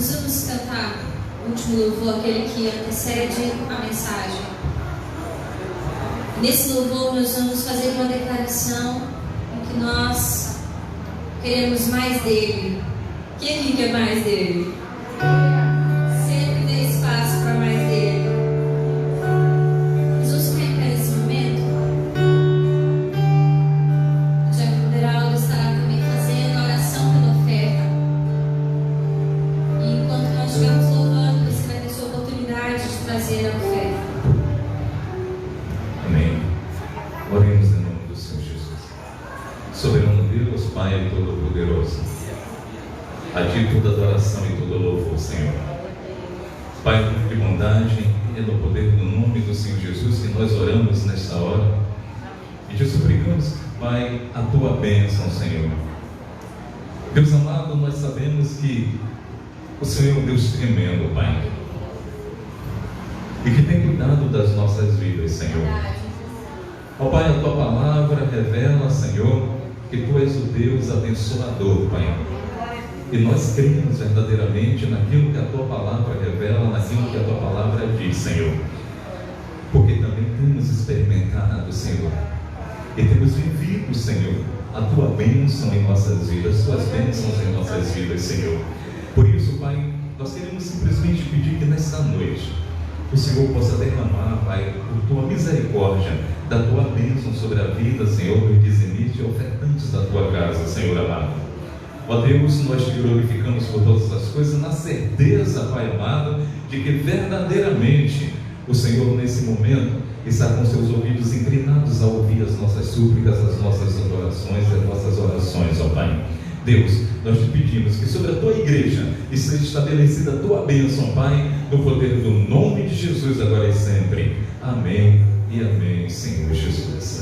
Nós vamos cantar o último louvor, aquele que antecede a mensagem. Nesse louvor nós vamos fazer uma declaração em que nós queremos mais dele. Quem aqui quer mais dele? Sempre tem espaço para mais dele. Nós vamos ficar em pé nesse momento. O Diácono Beraldo estará também fazendo a oração pela oferta. E enquanto nós estivermos louvando, você vai ter sua oportunidade de trazer a oferta. Amém. Oremos em nome do Senhor Jesus. Soberano Deus, Pai Todo-Poderoso, a Ti toda adoração e todo louvor, Senhor. Pai de bondade, é no poder do nome do Senhor Jesus que nós oramos nesta hora e te suplicamos, Pai, a Tua bênção, Senhor. Deus amado, nós sabemos que o Senhor é um Deus tremendo, Pai, e que tem cuidado das nossas vidas, Senhor. Ó Pai, a Tua palavra revela, Senhor, que Tu és o Deus abençoador, Pai. E nós cremos verdadeiramente naquilo que a Tua palavra revela, naquilo que a Tua palavra diz, Senhor. Porque também temos experimentado, Senhor, e temos vivido, Senhor, a Tua bênção em nossas vidas, Tuas bênçãos em nossas vidas, Senhor. Por isso, Pai, nós queremos simplesmente pedir que nesta noite o Senhor possa derramar, Pai, por Tua misericórdia, da Tua bênção sobre a vida, Senhor, dos dizimistas e ofertantes da Tua casa, Senhor amado. Ó Deus, nós te glorificamos por todas as coisas, na certeza, Pai amado, de que verdadeiramente o Senhor nesse momento está com seus ouvidos inclinados a ouvir as nossas súplicas, as nossas adorações e as nossas orações, ó Pai. Deus, nós te pedimos que sobre a Tua igreja esteja estabelecida a Tua bênção, Pai, no poder do nome de Jesus, agora e sempre. Amém e amém, Senhor Jesus.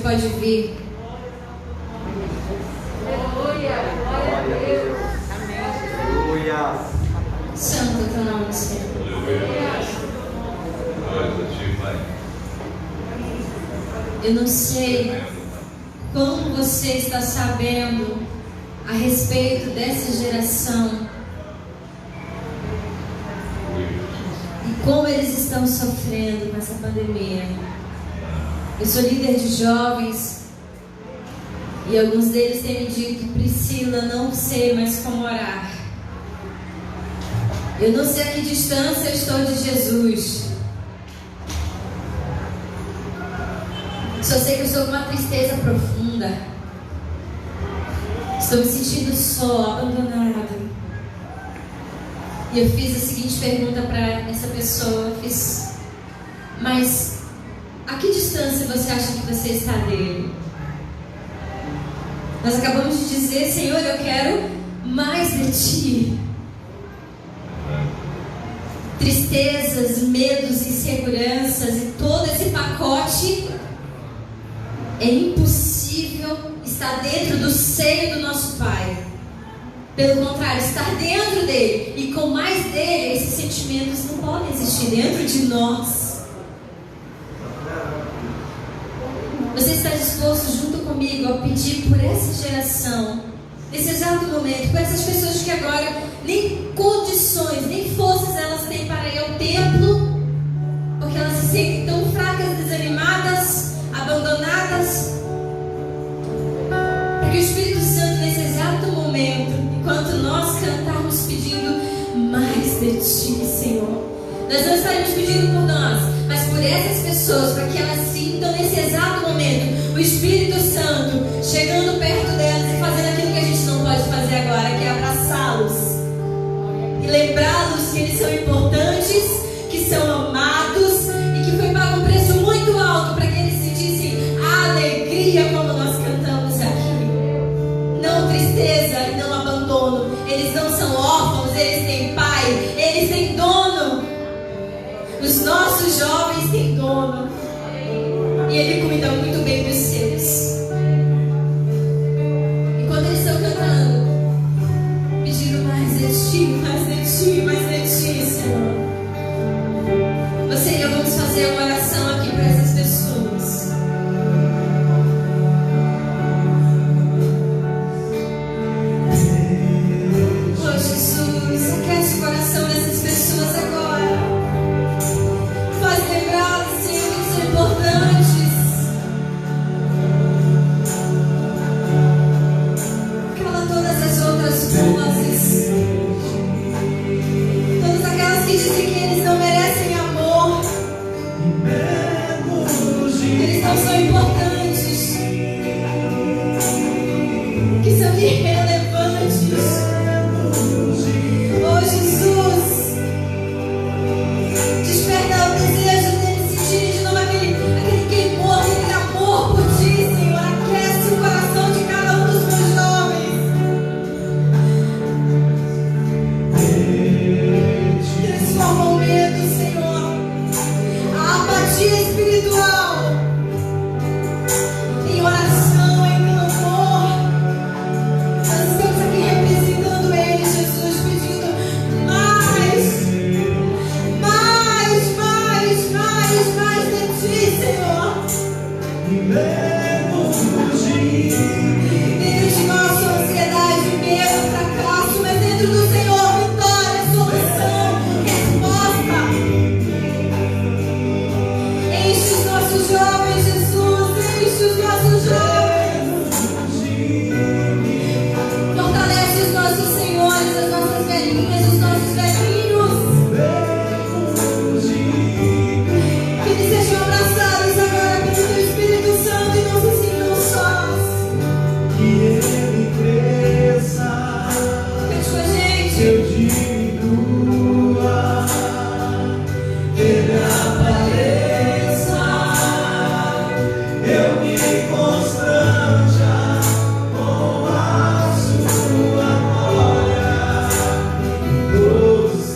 pode vir. Santo é o teu nome, Senhor. Eu não sei como você está sabendo a respeito dessa geração e como eles estão sofrendo com essa pandemia. Eu sou líder de jovens e alguns deles têm me dito: Priscila, não sei mais como orar. Eu não sei a que distância eu estou de Jesus. Só sei que eu estou com uma tristeza profunda. Estou me sentindo só, abandonado. E eu fiz a seguinte pergunta para essa pessoa. Eu fiz: mas a que distância você acha que você está dele? Nós acabamos de dizer: Senhor, eu quero mais de Ti. Tristezas, medos, inseguranças e todo esse pacote é impossível estar dentro do seio do nosso Pai. Pelo contrário, estar dentro dele e com mais dele, esses sentimentos não podem existir dentro de nós. Você está disposto junto comigo a pedir por essa geração, nesse exato momento, por essas pessoas que agora nem condições, nem forças elas têm para ir ao templo, porque elas se sentem tão fracas, desanimadas, abandonadas, para que o Espírito Santo, nesse exato momento, enquanto nós cantarmos pedindo mais de Ti, Senhor, nós não estaremos pedindo por nós, mas por essas pessoas, para que elas sintam nesse exato momento o Espírito Santo chegando perto delas e fazendo aquilo que a gente não pode fazer agora, que é abraçá-los e lembrá-los que eles são importantes, que são amados e que foi pago um preço muito alto para que eles sentissem a alegria como nós cantamos aqui. Não tristeza e não abandono. Eles não são órfãos, eles têm pai, eles têm dono. Os nossos jovens têm dono e ele cuida muito bem dos seus. E quando eles estão cantando, pedindo mais de Ti, mais de Ti, mais de Ti, Senhor, você e eu vamos fazer uma oração aqui para essas pessoas. Oh Jesus, aquece o coração dessas pessoas agora. Faz lembrar-los, Senhor, que são importantes. Cala todas as outras vozes, todas aquelas que dizem que eles não merecem amor. Eles não são importantes, que são irrelevantes. Oh Jesus, desperta o desejo deles sentirem de novo aquele queimor, aquele amor por Ti, Senhor. Aquece o coração de cada um dos meus jovens. Transforma o medo, Senhor, a apatia espiritual em oração, em clamor. Nós estamos aqui representando Ele, Jesus, pedindo mais de Ti, Senhor. Dentro de nós, ansiedade, medo, fracasso, mas dentro do Senhor, vitória, solução, resposta. Enche os nossos jovens, Jesus, enche os nossos jovens. Fortalece os nossos senhores, as nossas velhinhas, os nossos velhinhos. Que eles sejam abraçados agora pelo Teu Espírito Santo e não se sintam sós. Que Ele cresça, Cante com a gente. eu diminua, Ele apareça, eu me constranja com a Sua glória, e todos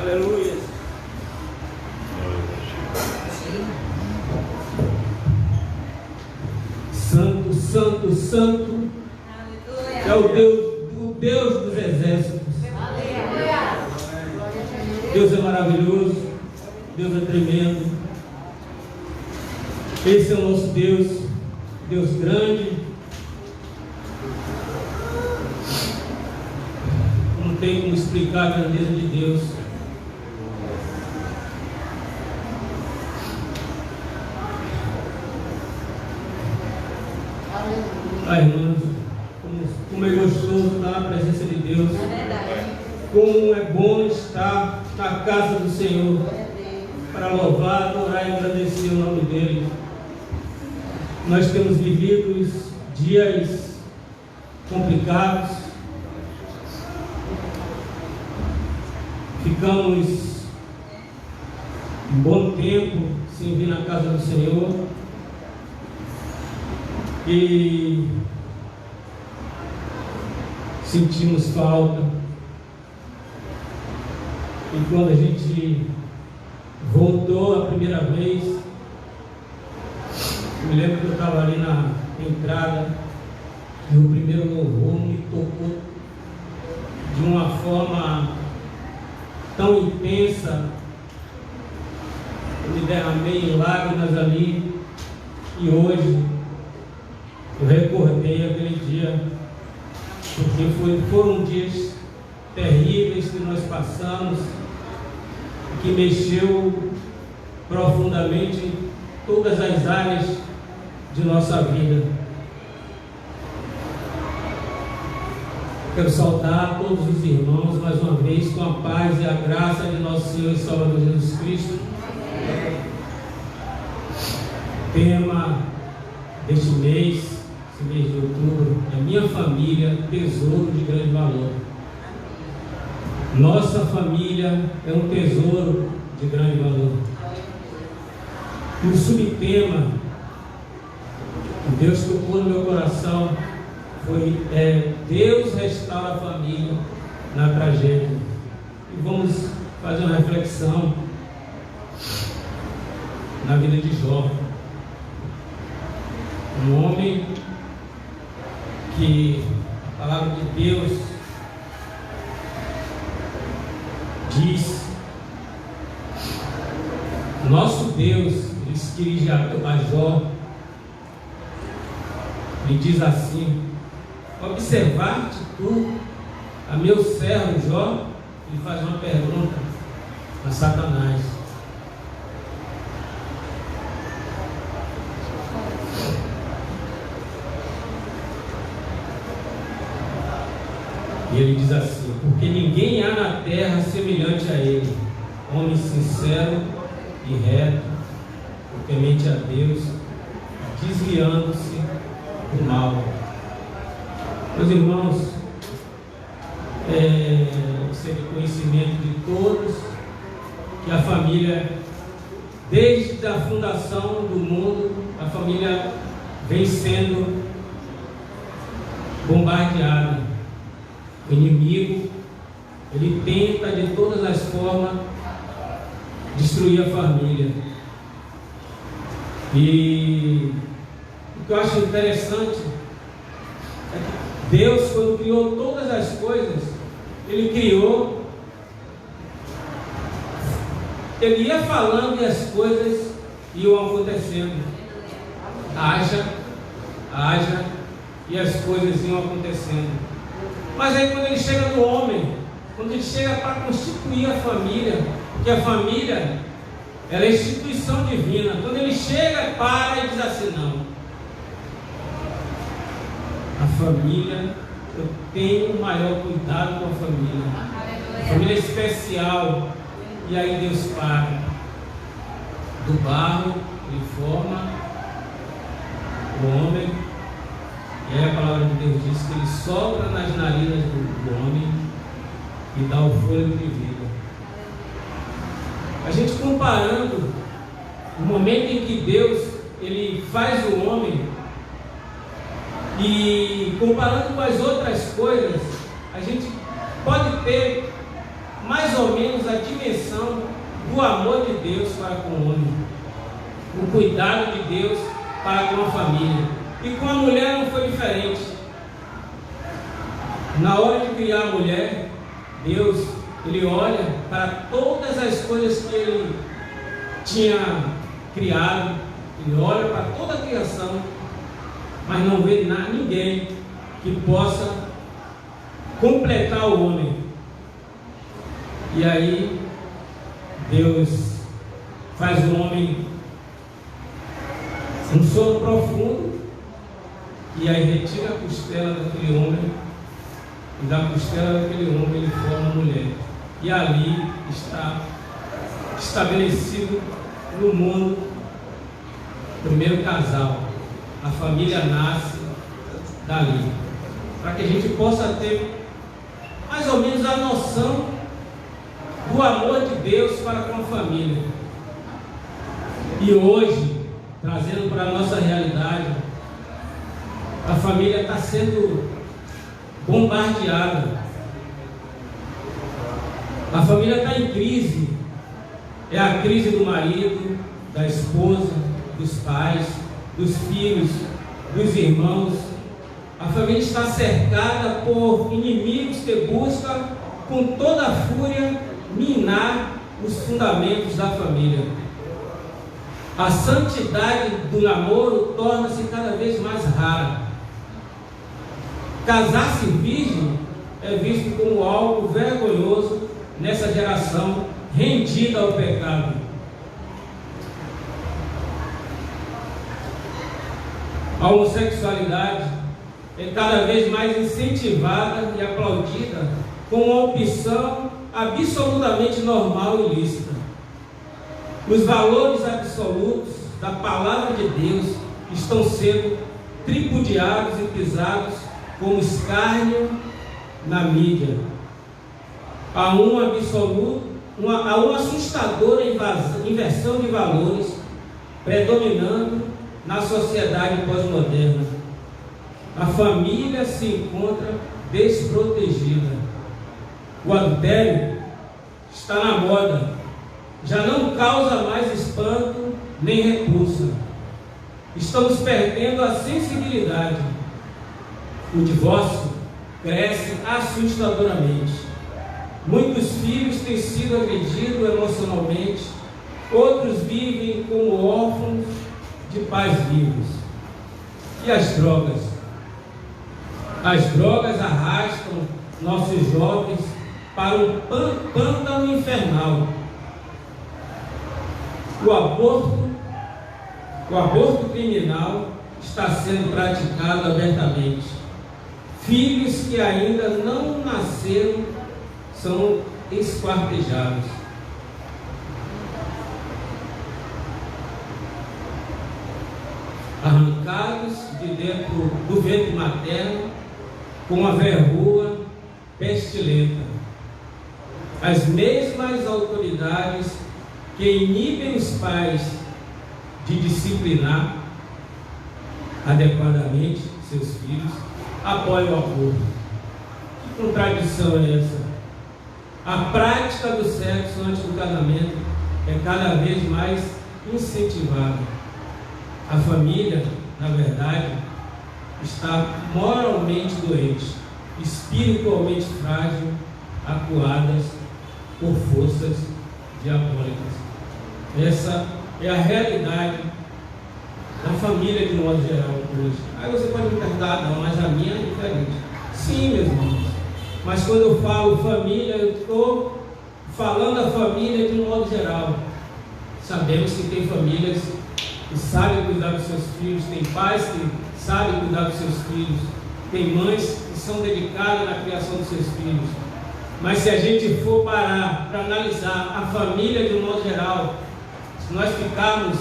Aleluia. Santo, santo, santo é o Deus dos exércitos. Deus é maravilhoso, Deus é tremendo. Esse é o nosso Deus, Deus grande. Não tem como explicar a grandeza de Deus. Ai, irmãos, como é gostoso estar na presença de Deus. Como é bom estar na casa do Senhor para louvar, adorar e agradecer o nome dEle. Nós temos vivido dias complicados. Ficamos um bom tempo sem vir na casa do Senhor. E sentimos falta. E quando a gente voltou a primeira vez, eu me lembro que eu estava ali na entrada e o primeiro louvor me tocou de uma forma tão intensa. Eu me derramei em lágrimas ali. E hoje eu recordei aquele dia, porque foram dias terríveis que nós passamos, que mexeu profundamente em todas as áreas de nossa vida. Quero saudar todos os irmãos mais uma vez com a paz e a graça de nosso Senhor e Salvador Jesus Cristo. Tema deste mês, esse mês de outubro, é minha família, tesouro de grande valor. Nossa família é um tesouro de grande valor. E o subtema que Deus tocou no meu coração foi Deus restaura a família na tragédia. E vamos fazer uma reflexão na vida de Jó. Um homem que a palavra de Deus diz, nosso Deus, ele se dirige a Jó, ele diz assim: observar-te tu, a meu servo Jó. Ele faz uma pergunta a Satanás. E ele diz assim: porque ninguém há na terra semelhante a ele, homem sincero e reto, temente a Deus, desviando-se do mal. Meus irmãos, você tem conhecimento de todos que a família, desde a fundação do mundo, a família vem sendo bombardeada. O inimigo, ele tenta de todas as formas destruir a família. E o que eu acho interessante é que Deus, quando criou todas as coisas, ele criou, ele ia falando e as coisas iam acontecendo. Haja, e as coisas iam acontecendo. Mas aí quando ele chega no homem, quando ele chega para constituir a família, porque a família, ela é instituição divina. Quando ele chega, para e diz assim: não, a família, eu tenho maior cuidado com a família. A família é especial. E aí Deus para. Do barro, ele forma o homem. E aí a palavra de Deus diz que ele sopra nas narinas do homem e dá o fôlego de vida. A gente comparando o momento em que Deus ele faz o homem e comparando com as outras coisas, a gente pode ter mais ou menos a dimensão do amor de Deus para com o homem, o cuidado de Deus para com a família. E com a mulher não foi diferente. Na hora de criar a mulher, Deus, Ele olha para todas as coisas que Ele tinha criado, Ele olha para toda a criação, mas não vê ninguém que possa completar o homem. E aí Deus faz o homem um sono profundo, e aí retira a costela daquele homem, e da costela daquele homem ele forma a mulher. E ali está estabelecido no mundo o primeiro casal. A família nasce dali, para que a gente possa ter mais ou menos a noção do amor de Deus para com a família. E hoje, trazendo para a nossa realidade, a família está sendo bombardeada. A família está em crise. É a crise do marido, da esposa, dos pais, dos filhos, dos irmãos. A família está cercada por inimigos que buscam com toda a fúria minar os fundamentos da família. A santidade do namoro torna-se cada vez mais rara. Casar-se virgem é visto como algo vergonhoso nessa geração rendida ao pecado. A homossexualidade é cada vez mais incentivada e aplaudida como uma opção absolutamente normal e lícita. Os valores absolutos da palavra de Deus estão sendo tripudiados e pisados como escárnio na mídia. Há uma assustadora inversão de valores predominando na sociedade pós-moderna. A família se encontra desprotegida. O adultério está na moda. Já não causa mais espanto nem repulsa. Estamos perdendo a sensibilidade. O divórcio cresce assustadoramente. Muitos filhos têm sido agredidos emocionalmente, outros vivem como órfãos de pais vivos. E as drogas? As drogas arrastam nossos jovens para um pântano infernal. O aborto criminal está sendo praticado abertamente. Filhos que ainda não nasceram são esquartejados. Arrancados de dentro do ventre materno com a verrua pestilenta. As mesmas autoridades que inibem os pais de disciplinar adequadamente seus filhos apoiam o aborto. Que contradição é essa? A prática do sexo antes do casamento é cada vez mais incentivada. A família, na verdade, está moralmente doente, espiritualmente frágil, acuadas por forças diabólicas. Essa é a realidade da família de modo geral hoje. Aí você pode me perguntar, não, mas a minha é diferente. Sim, meus irmãos. Mas quando eu falo família, eu estou falando a família de um modo geral. Sabemos que tem famílias que sabem cuidar dos seus filhos, tem pais que sabem cuidar dos seus filhos, tem mães que são dedicadas na criação dos seus filhos. Mas se a gente for parar para analisar a família de um modo geral, se nós ficarmos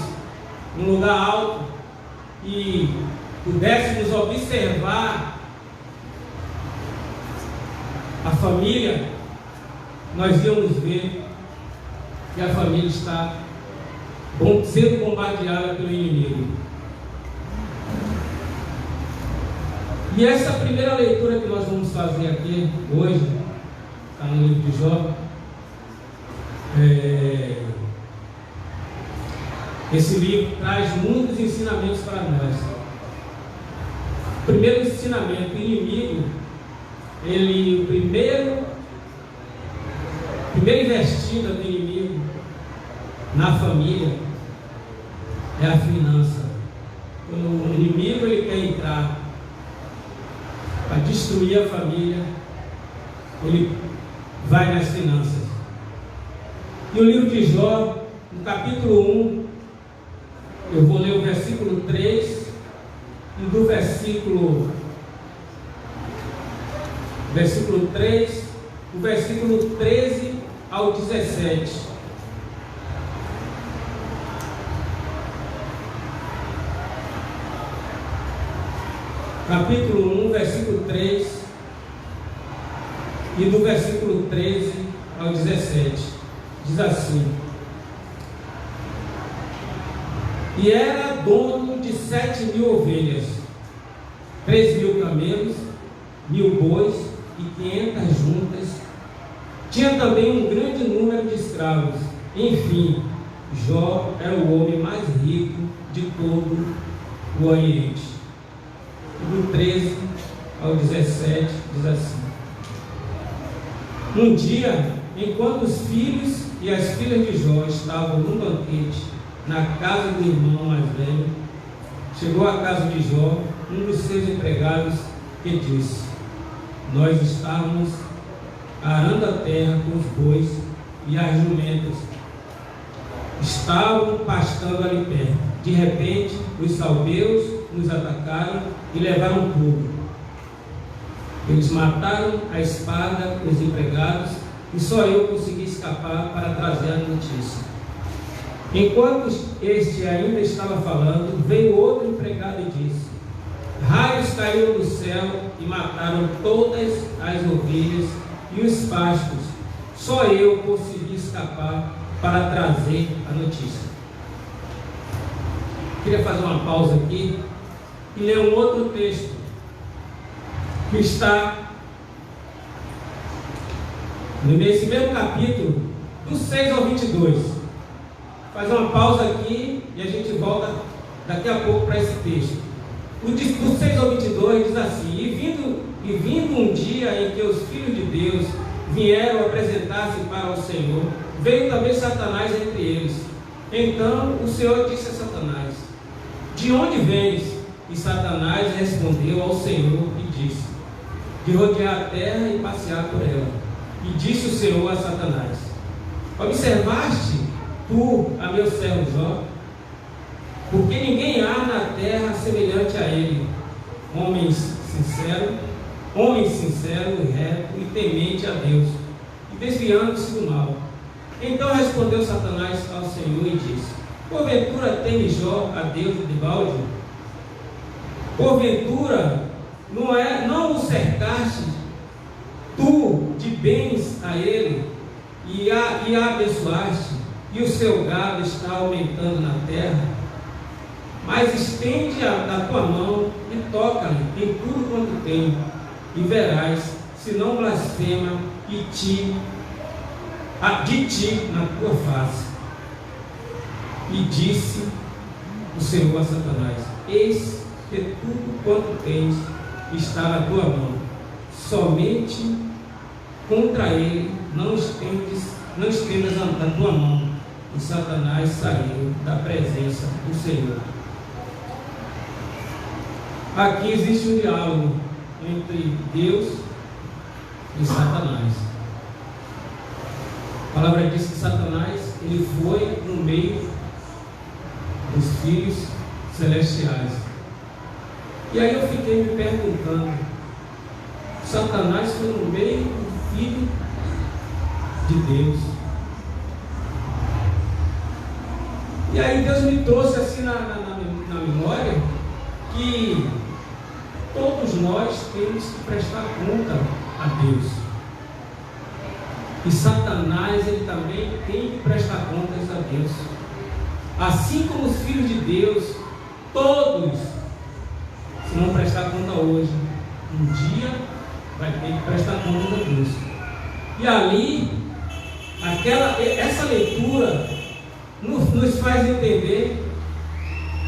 num lugar alto e pudéssemos observar a família, nós íamos ver que a família está sendo bombardeada pelo inimigo. E essa primeira leitura que nós vamos fazer aqui hoje, está no livro de Jó, Esse livro traz muitos ensinamentos para nós. O primeiro ensinamento: o inimigo, a primeira investida do inimigo na família é a finança. Quando o inimigo ele quer entrar para destruir a família, ele vai nas finanças. E o livro de Jó, no capítulo 1, eu vou ler o versículo 3 e do versículo 3, o versículo 13 ao 17. Capítulo 1, versículo 3 e do versículo 13 ao 17. Diz assim: E era dono de 7.000 ovelhas, 3.000 camelos, 1.000 bois e 500 juntas. Tinha também um grande número de escravos. Enfim, Jó era o homem mais rico de todo o Oriente. Do 13 ao 17 diz assim: Um dia, enquanto os filhos e as filhas de Jó estavam num banquete na casa do irmão mais velho, chegou à casa de Jó um dos seus empregados que disse: Nós estávamos arando a terra com os bois e as jumentas estavam pastando ali perto. De repente, os salbeus nos atacaram e levaram tudo. Eles mataram a espada os empregados e só eu consegui escapar para trazer a notícia. Enquanto este ainda estava falando, veio outro empregado e disse: Raios caíram do céu e mataram todas as ovelhas e os pastos. Só eu consegui escapar para trazer a notícia. Queria fazer uma pausa aqui e ler um outro texto que está nesse mesmo capítulo, do 6 ao 22. Fazer uma pausa aqui e a gente volta daqui a pouco para esse texto. Do 6 ao 22 diz assim: E vindo um dia em que os filhos de Deus vieram apresentar-se para o Senhor, veio também Satanás entre eles. Então o Senhor disse a Satanás: De onde vens? E Satanás respondeu ao Senhor e disse: De rodear a terra e passear por ela. E disse o Senhor a Satanás: Observaste tu a meu servo Jó? Porque ninguém há na terra semelhante a ele, homem sincero e reto e temente a Deus, e desviando-se do mal. Então respondeu Satanás ao Senhor e disse: Porventura teme Jó a Deus de balde? Porventura não o cercaste tu de bens a ele e a abençoaste, e o seu gado está aumentando na terra? Mas estende a tua mão e toca-lhe em tudo quanto tem, e verás se não blasfema de ti na tua face. E disse o Senhor a Satanás: Eis que tudo quanto tens está na tua mão, somente contra ele não estendas a tua mão. E Satanás saiu da presença do Senhor. Aqui existe um diálogo entre Deus e Satanás. A palavra diz que Satanás ele foi no meio dos filhos celestiais. E aí eu fiquei me perguntando: Satanás foi no meio do filho de Deus. E aí Deus me trouxe assim na memória que todos nós temos que prestar conta a Deus. E Satanás ele também tem que prestar contas a Deus. Assim como os filhos de Deus, todos, se não prestar conta hoje, um dia vai ter que prestar conta a Deus. E ali, essa leitura nos faz entender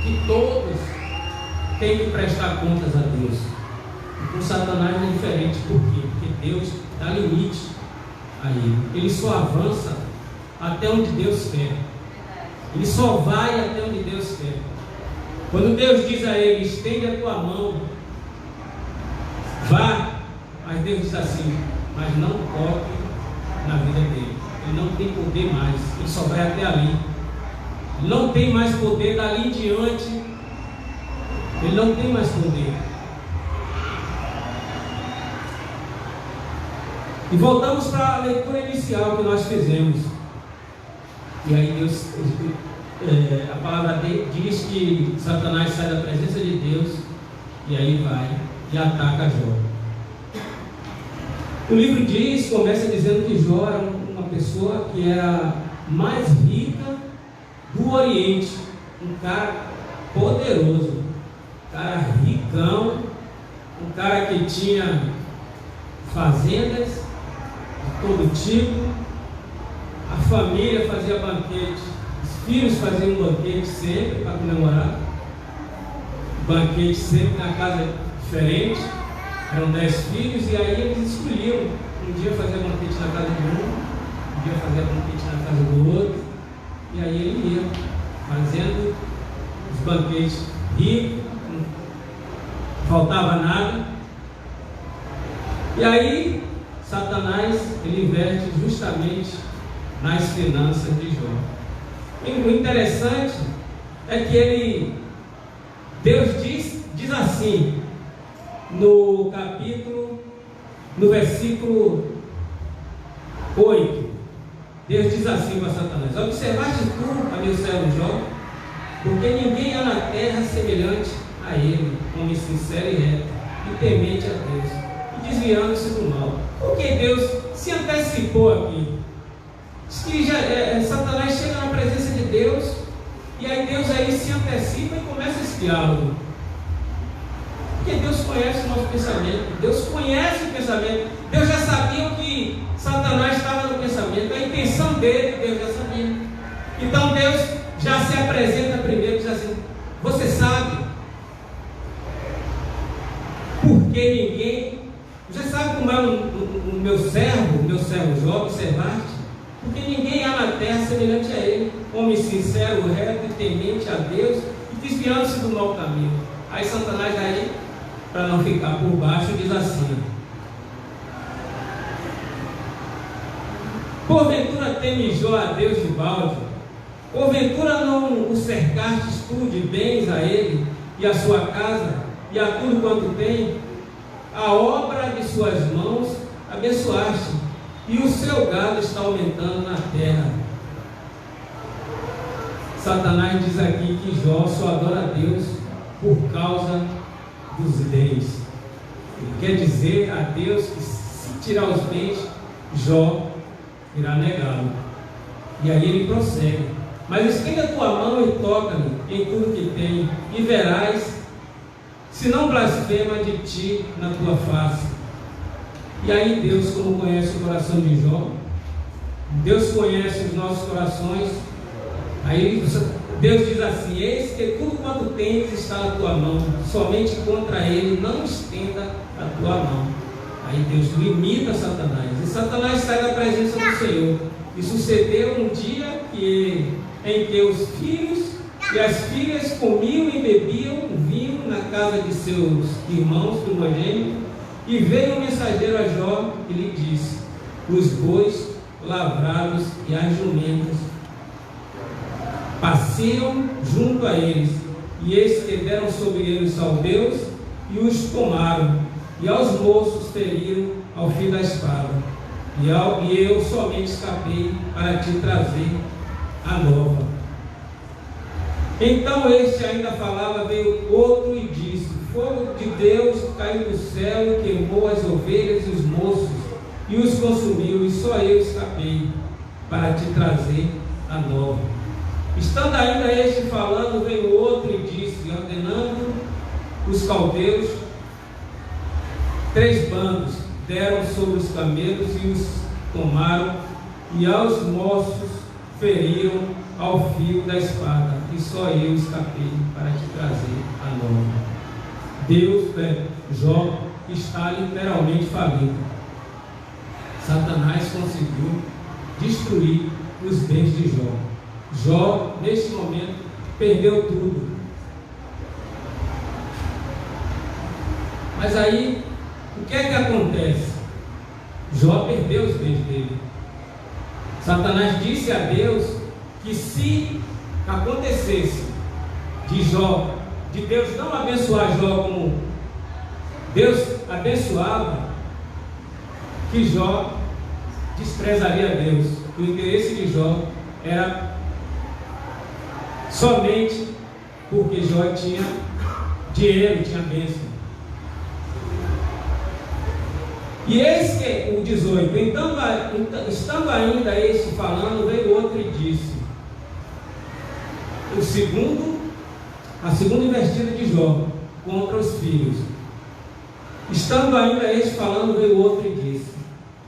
que todos têm que prestar contas a Deus. E com Satanás é diferente. Por quê? Porque Deus dá limite a ele. Ele só avança até onde Deus quer. Ele só vai até onde Deus quer. Quando Deus diz a ele, estende a tua mão, vá, mas Deus diz assim, mas não toque na vida dele. Ele não tem poder mais, ele só vai até ali. Ele não tem mais poder dali em diante. Ele não tem mais poder. E voltamos para a leitura inicial que nós fizemos. E aí Deus, a palavra diz que Satanás sai da presença de Deus e aí vai e ataca Jó. O livro começa dizendo que Jó era uma pessoa que era mais rica do Oriente, um cara poderoso, um cara ricão, um cara que tinha fazendas de todo tipo, a família fazia banquete, os filhos faziam um banquete sempre para comemorar, banquete sempre na casa diferente, eram 10 filhos, e aí eles escolhiam, um dia fazer banquete na casa de um dia fazer banquete na casa do outro, e aí ele ia fazendo os banquetes ricos, não faltava nada. E aí Satanás, ele inverte justamente nas finanças de Jó. E o interessante é que Deus diz assim no versículo 8, Deus diz assim para Satanás: observaste tu a meu servo Jó, porque ninguém há na terra semelhante a ele, homem sincero e reto, e temente a Deus, e desviando-se do mal. Porque Deus se antecipou aqui. Diz que Satanás chega na presença de Deus, e aí Deus aí se antecipa e começa esse diálogo. Porque Deus conhece o nosso pensamento, Deus conhece o pensamento, Deus já sabia o que Satanás estava no pensamento, a intenção dele, Deus já sabia. Então Deus já se apresenta primeiro e diz assim: você sabe porque ninguém, você sabe como é o meu servo Jó, observaste? Porque ninguém há na terra semelhante a ele, homem sincero, reto e temente a Deus, e desviando-se do mau caminho. Aí Satanás aí, para não ficar por baixo, diz assim: porventura teme Jó a Deus de balde? Porventura não o cercastes tu de bens a ele, e a sua casa, e a tudo quanto tem? A obra de suas mãos abençoaste, e o seu gado está aumentando na terra. Satanás diz aqui que Jó só adora a Deus por causa dos bens. Ele quer dizer a Deus que se tirar os bens, Jó irá negá-lo. E aí ele prossegue: mas estenda a tua mão e toca-me em tudo que tem, e verás se não blasfema de ti na tua face. E aí Deus, como conhece o coração de Jó, Deus conhece os nossos corações, aí Deus diz assim: eis que tudo quanto tens está na tua mão, somente contra ele não estenda a tua mão. Aí Deus limita Satanás, e Satanás sai da presença do Senhor. E sucedeu um dia em que os filhos e as filhas comiam e bebiam vinho na casa de seus irmãos primogênitos, e veio um mensageiro a Jó e lhe disse: os bois lavrados e as jumentas passeiam junto a eles, e eis que deram sobre eles saldeus e os tomaram, e aos moços feriram ao fim da espada, e eu somente escapei para te trazer a nova. Então este ainda falava, veio outro e disse: fogo de Deus caiu do céu e queimou as ovelhas e os moços e os consumiu, e só eu escapei para te trazer a nova. Estando ainda este falando, veio outro e disse, ordenando os caldeus, 3 bandos deram sobre os camelos e os tomaram, e aos moços feriram ao fio da espada, e só eu escapei para te trazer a nova. Jó está literalmente falido. Satanás conseguiu destruir os bens de Jó. Jó, neste momento, perdeu tudo. Mas aí, o que é que acontece? Jó perdeu os bens dele. Satanás disse a Deus que se acontecesse de Deus não abençoar Jó como Deus abençoava, que Jó desprezaria Deus. O interesse de Jó era somente porque Jó tinha dinheiro, tinha bênção. E eis que o 18, então, estando ainda este falando, veio outro e disse, a segunda investida de Jó contra os filhos. Estando ainda este falando, veio outro e disse,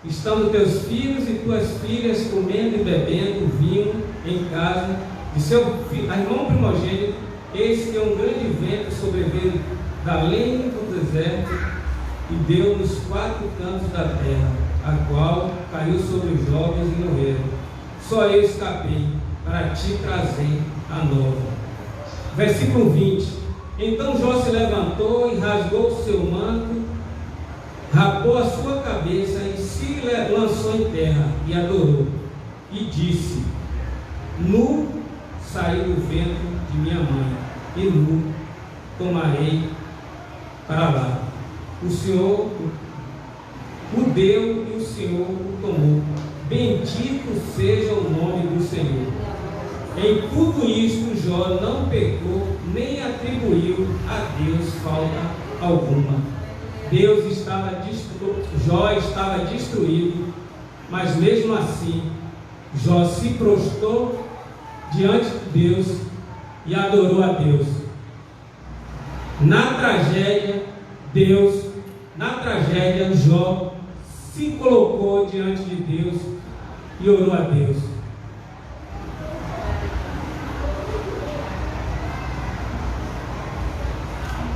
estando teus filhos e tuas filhas comendo e bebendo vinho em casa de seu irmão primogênito, eis que um grande vento sobreveio da além do deserto e deu nos 4 cantos da terra, a qual caiu sobre os jovens e morreram. Só eu escapei para te trazer a nova. Versículo 20. Então Jó se levantou e rasgou o seu manto, rapou a sua cabeça e se lançou em terra e adorou. E disse, nu saí do ventre de minha mãe, e nu tomarei para lá. O Senhor o deu e o Senhor o tomou. Bendito seja o nome do Senhor. Em tudo isto Jó não pecou, nem atribuiu a Deus falta alguma. Jó estava destruído, mas mesmo assim Jó se prostrou diante de Deus e adorou a Deus. Na tragédia, Jó se colocou diante de Deus e orou a Deus.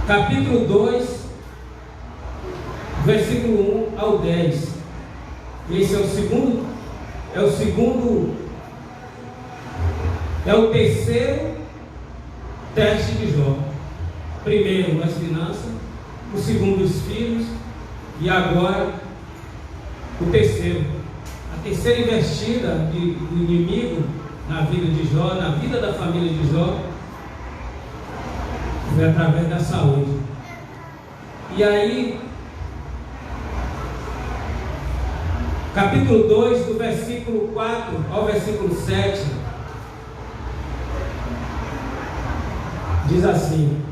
Capítulo 2, versículo 1 ao 10. Esse é o terceiro teste de Jó. Primeiro as finanças, o segundo os filhos, e agora o terceiro. A terceira investida do inimigo na vida de Jó, na vida da família de Jó, foi através da saúde. E aí, capítulo 2, do versículo 4 ao versículo 7, diz assim: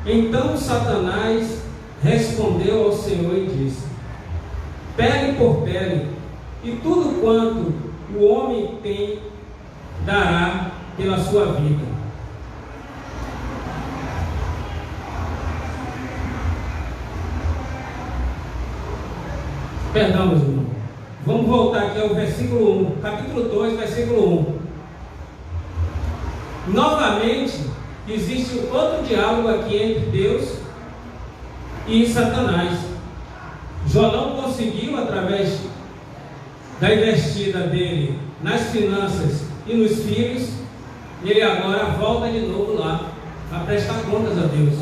então Satanás respondeu ao Senhor e disse, pele por pele, e tudo quanto o homem tem dará pela sua vida. Perdão, meus irmãos. Vamos voltar aqui ao versículo 1, capítulo 2, versículo 1. Novamente, existe outro diálogo aqui entre Deus e Satanás. Jó não conseguiu, através da investida dele nas finanças e nos filhos, ele agora volta de novo lá a prestar contas a Deus.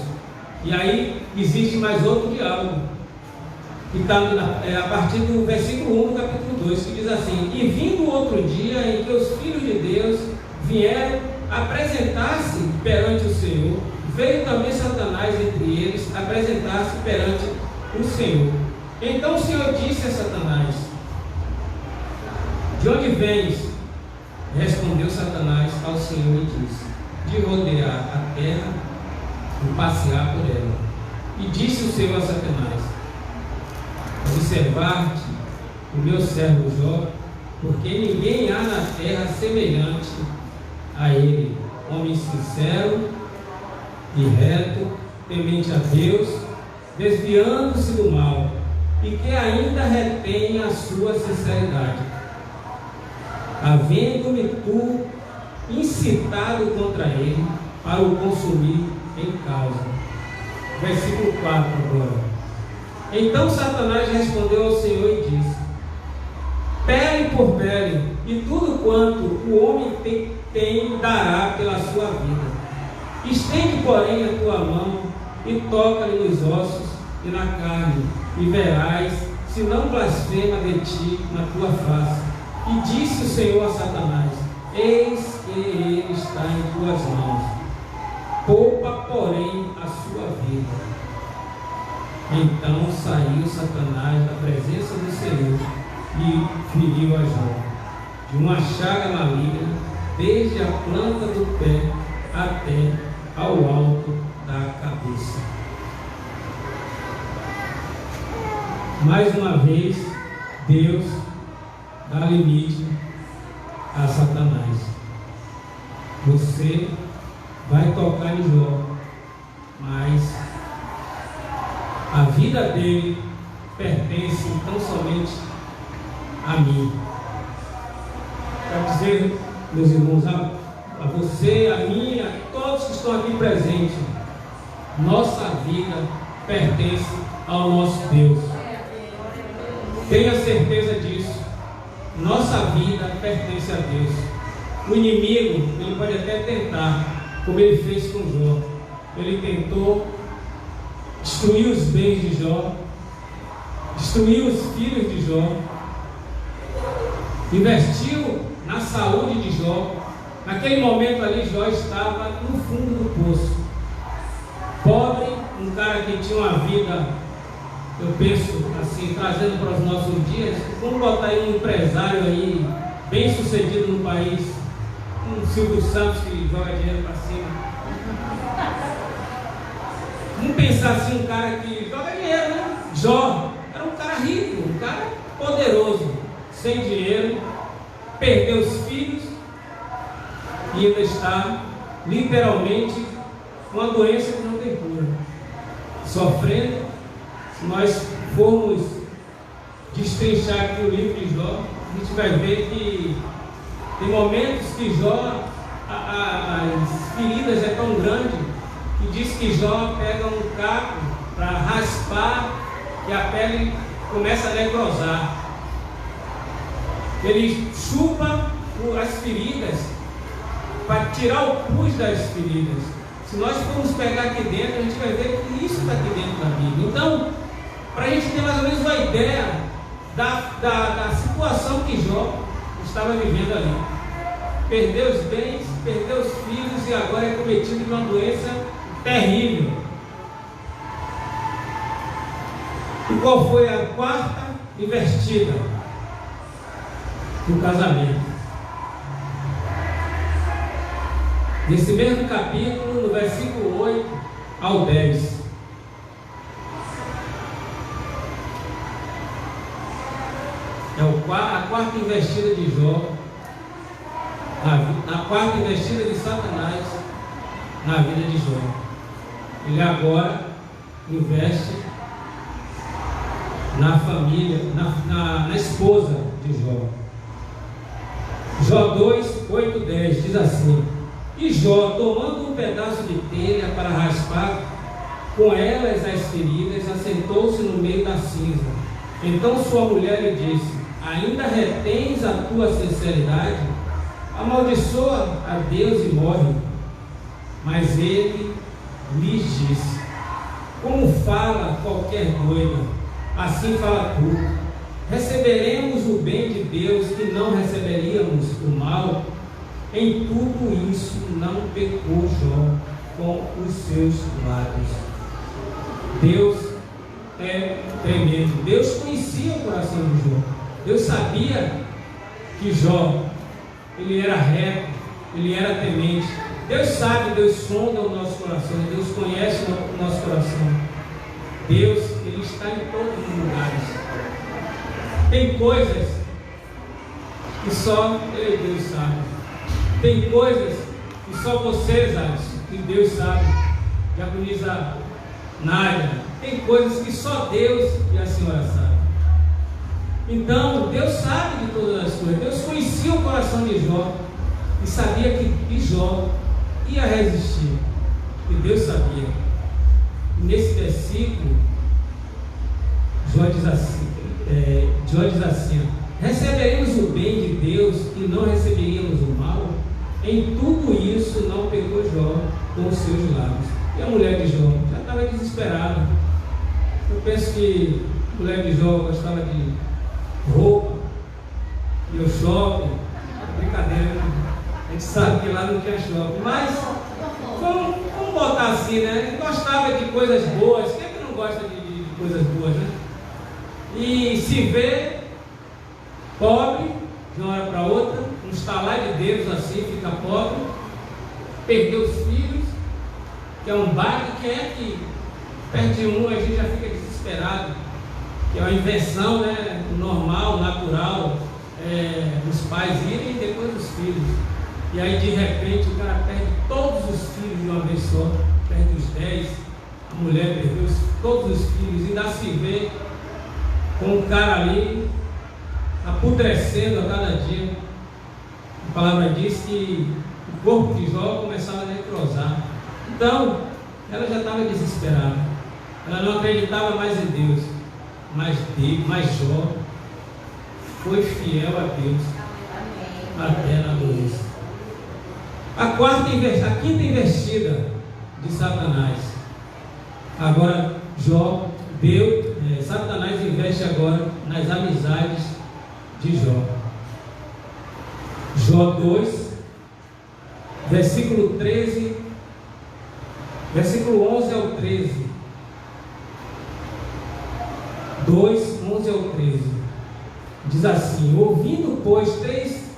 E aí existe mais outro diálogo, que está a partir do versículo 1 do capítulo 2, que diz assim: e vindo outro dia em que os filhos de Deus vieram apresentar-se perante o Senhor, veio também Satanás entre eles apresentar-se perante o Senhor. Então o Senhor disse a Satanás: de onde vens? Respondeu Satanás ao Senhor e disse: de rodear a terra e passear por ela. E disse o Senhor a Satanás: observar-te o meu servo Jó, porque ninguém há na terra semelhante a ele, homem sincero e reto, temente a Deus, desviando-se do mal, e que ainda retém a sua sinceridade. havendo-me tu incitado contra ele para o consumir em causa. Versículo 4 agora. Então Satanás respondeu ao Senhor e disse: pele por pele, e tudo quanto o homem tem dará pela sua vida. Estende, porém, a tua mão e toca-lhe nos ossos e na carne, e verás se não blasfema de ti na tua face. E disse o Senhor a Satanás: eis que ele está em tuas mãos, poupa, porém, a sua vida. Então saiu Satanás da presença do Senhor e feriu a Jó de uma chaga maligna, desde a planta do pé até ao alto da cabeça. Mais uma vez, Deus dá limite a Satanás. Você vai tocar em Jó, mas a vida dele pertence tão somente a mim. Quero dizer, meus irmãos, a você, a mim, a todos que estão aqui presentes, nossa vida pertence ao nosso Deus. Tenha certeza disso. Nossa vida pertence a Deus. O inimigo, ele pode até tentar, como ele fez com Jó. Ele tentou destruir os bens de Jó, destruir os filhos de Jó, investiu na saúde de Jó. Naquele momento ali, Jó estava no fundo do poço, pobre, um cara que tinha uma vida, eu penso assim, trazendo para os nossos dias, vamos botar aí um empresário aí, bem sucedido no país, um Silvio Santos que joga dinheiro para cima. Vamos pensar assim, um cara que joga dinheiro, né? Jó era um cara rico, um cara poderoso, sem dinheiro, perdeu os filhos e ainda está literalmente com uma doença que não tem cura, sofrendo. Se nós formos destrinchar aqui o livro de Jó, a gente vai ver que tem momentos que Jó, as feridas é tão grande, e diz que Jó pega um caco para raspar e a pele começa a necrosar. Ele chupa as feridas para tirar o pus das feridas. Se nós formos pegar aqui dentro, a gente vai ver que isso está aqui dentro da Bíblia. Então, para a gente ter mais ou menos uma ideia da situação que Jó estava vivendo ali. Perdeu os bens, perdeu os filhos e agora é cometido de uma doença terrível. E qual foi a quarta investida? Do casamento. Nesse mesmo capítulo, no versículo 8 ao 10. É a quarta investida de Jó, a quarta investida de Satanás na vida de Jó. Ele agora investe na família, na esposa de Jó. Jó 2, 8, 10 diz assim: e Jó, tomando um pedaço de telha para raspar com elas as feridas, assentou-se no meio da cinza. Então sua mulher lhe disse: ainda retens a tua sinceridade? Amaldiçoa a Deus e morre. Mas ele lhes disse: como fala qualquer doida, assim fala tu. Receberemos o bem de Deus e não receberíamos o mal? Em tudo isso não pecou Jó com os seus lábios. Deus é tremendo. Deus conhecia o coração de Jó. Deus sabia que Jó, ele era reto, ele era temente. Deus sabe, Deus sonda o nosso coração, Deus conhece o nosso coração. Deus, ele está em todos os lugares. Tem coisas que só Ele, Deus, sabe. Tem coisas que só você, Alisson, que Deus sabe. Já Nádia, tem coisas que só Deus e a senhora sabem. Então, Deus sabe de todas as coisas. Deus conhecia o coração de Jó e sabia que Jó ia resistir. E Deus sabia. E nesse versículo, Jó diz assim: receberíamos o bem de Deus e não receberíamos o mal? Em tudo isso não pecou Jó com os seus lábios. E a mulher de Jó já estava desesperada. Eu penso que a mulher de Jó gostava de roupa, e o shopping, brincadeira, né? A gente sabe que lá não tinha shopping, mas vamos botar assim, né? Ele gostava de coisas boas. Quem é que não gosta de coisas boas, né? E se vê pobre de uma hora para outra, um estalar de dedos assim, fica pobre, perdeu os filhos, que é um baque. Quem é que perde um, a gente já fica desesperado, que é uma invenção, né, normal, natural, dos pais irem e depois os filhos. E aí de repente o cara perde todos os filhos de uma vez só, perde os 10, a mulher perdeu todos os filhos, e ainda se vê com o cara ali apodrecendo a cada dia. A palavra diz que o corpo de Jó começava a necrosar. Então, ela já estava desesperada. Ela não acreditava mais em Deus. Mas Jó foi fiel a Deus até na doença. A quinta investida de Satanás. Agora Satanás investe agora nas amizades de Jó. Jó 2, versículo 13, versículo 11 ao 13. 2, 11 ao 13. Diz assim: ouvindo, pois, 3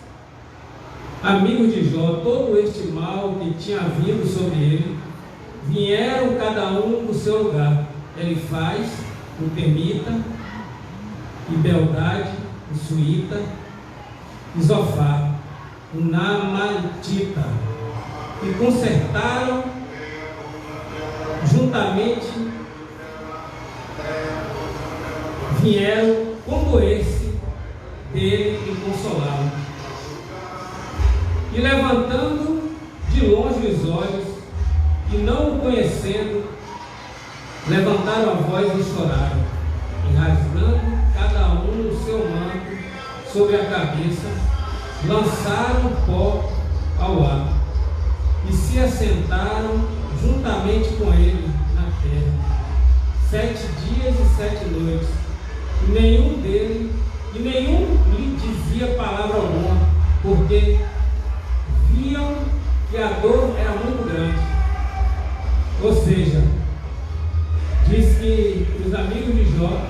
amigos de Jó todo este mal que tinha vindo sobre ele, vieram cada um do seu lugar. Elifaz, o temita, e Beldade, o suíta, e Zofar, o namatita, e consertaram juntamente, vieram como esse dele e consolaram. E levantando de longe os olhos, e não o conhecendo, levantaram a voz e choraram, e rasgando cada um o seu manto sobre a cabeça, lançaram pó ao ar, e se assentaram juntamente com ele na terra, 7 dias e 7 noites, e nenhum lhe dizia palavra alguma, porque viam que a dor era muito grande. Ou seja, diz que os amigos de Jó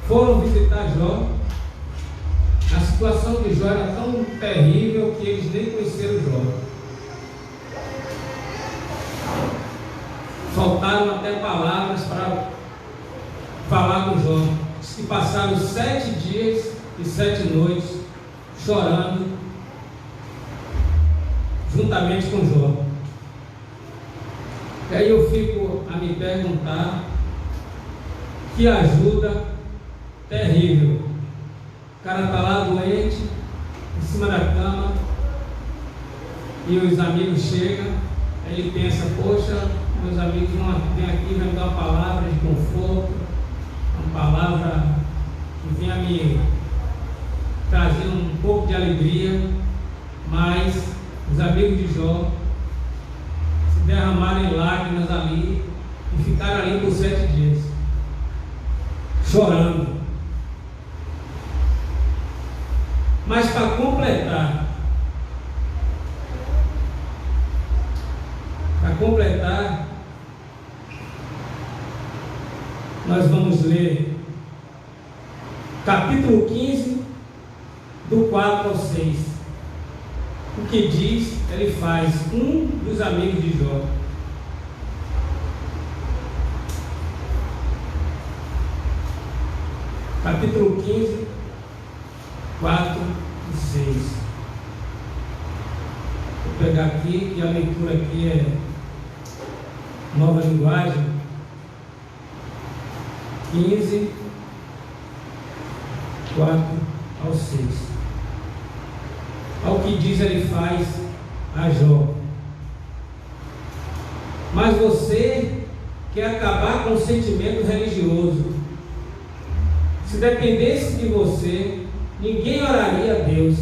foram visitar Jó. A situação de Jó era tão terrível que eles nem conheceram Jó. Faltaram até palavras para falar com Jó. Diz que passaram 7 dias e 7 noites chorando juntamente com Jó. E aí eu fico a me perguntar: que ajuda terrível. O cara está lá doente, em cima da cama, e os amigos chegam, aí ele pensa: poxa, meus amigos vêm aqui, vão me dar uma palavra de conforto, uma palavra que venha me trazer um pouco de alegria. Mas os amigos de Jó se derramaram em lágrimas ali e ficaram ali por 7 dias, chorando. Mas para completar, nós vamos ler capítulo 15, do 4 ao 6. O que diz Elifaz, um dos amigos de Jó. Capítulo 15, 4 e 6. Vou pegar aqui, que a leitura aqui é Nova Linguagem. 15, 4 ao 6. Ao que diz Elifaz a Jó: mas você quer acabar com o sentimento religioso. Se dependesse de você, ninguém oraria a Deus.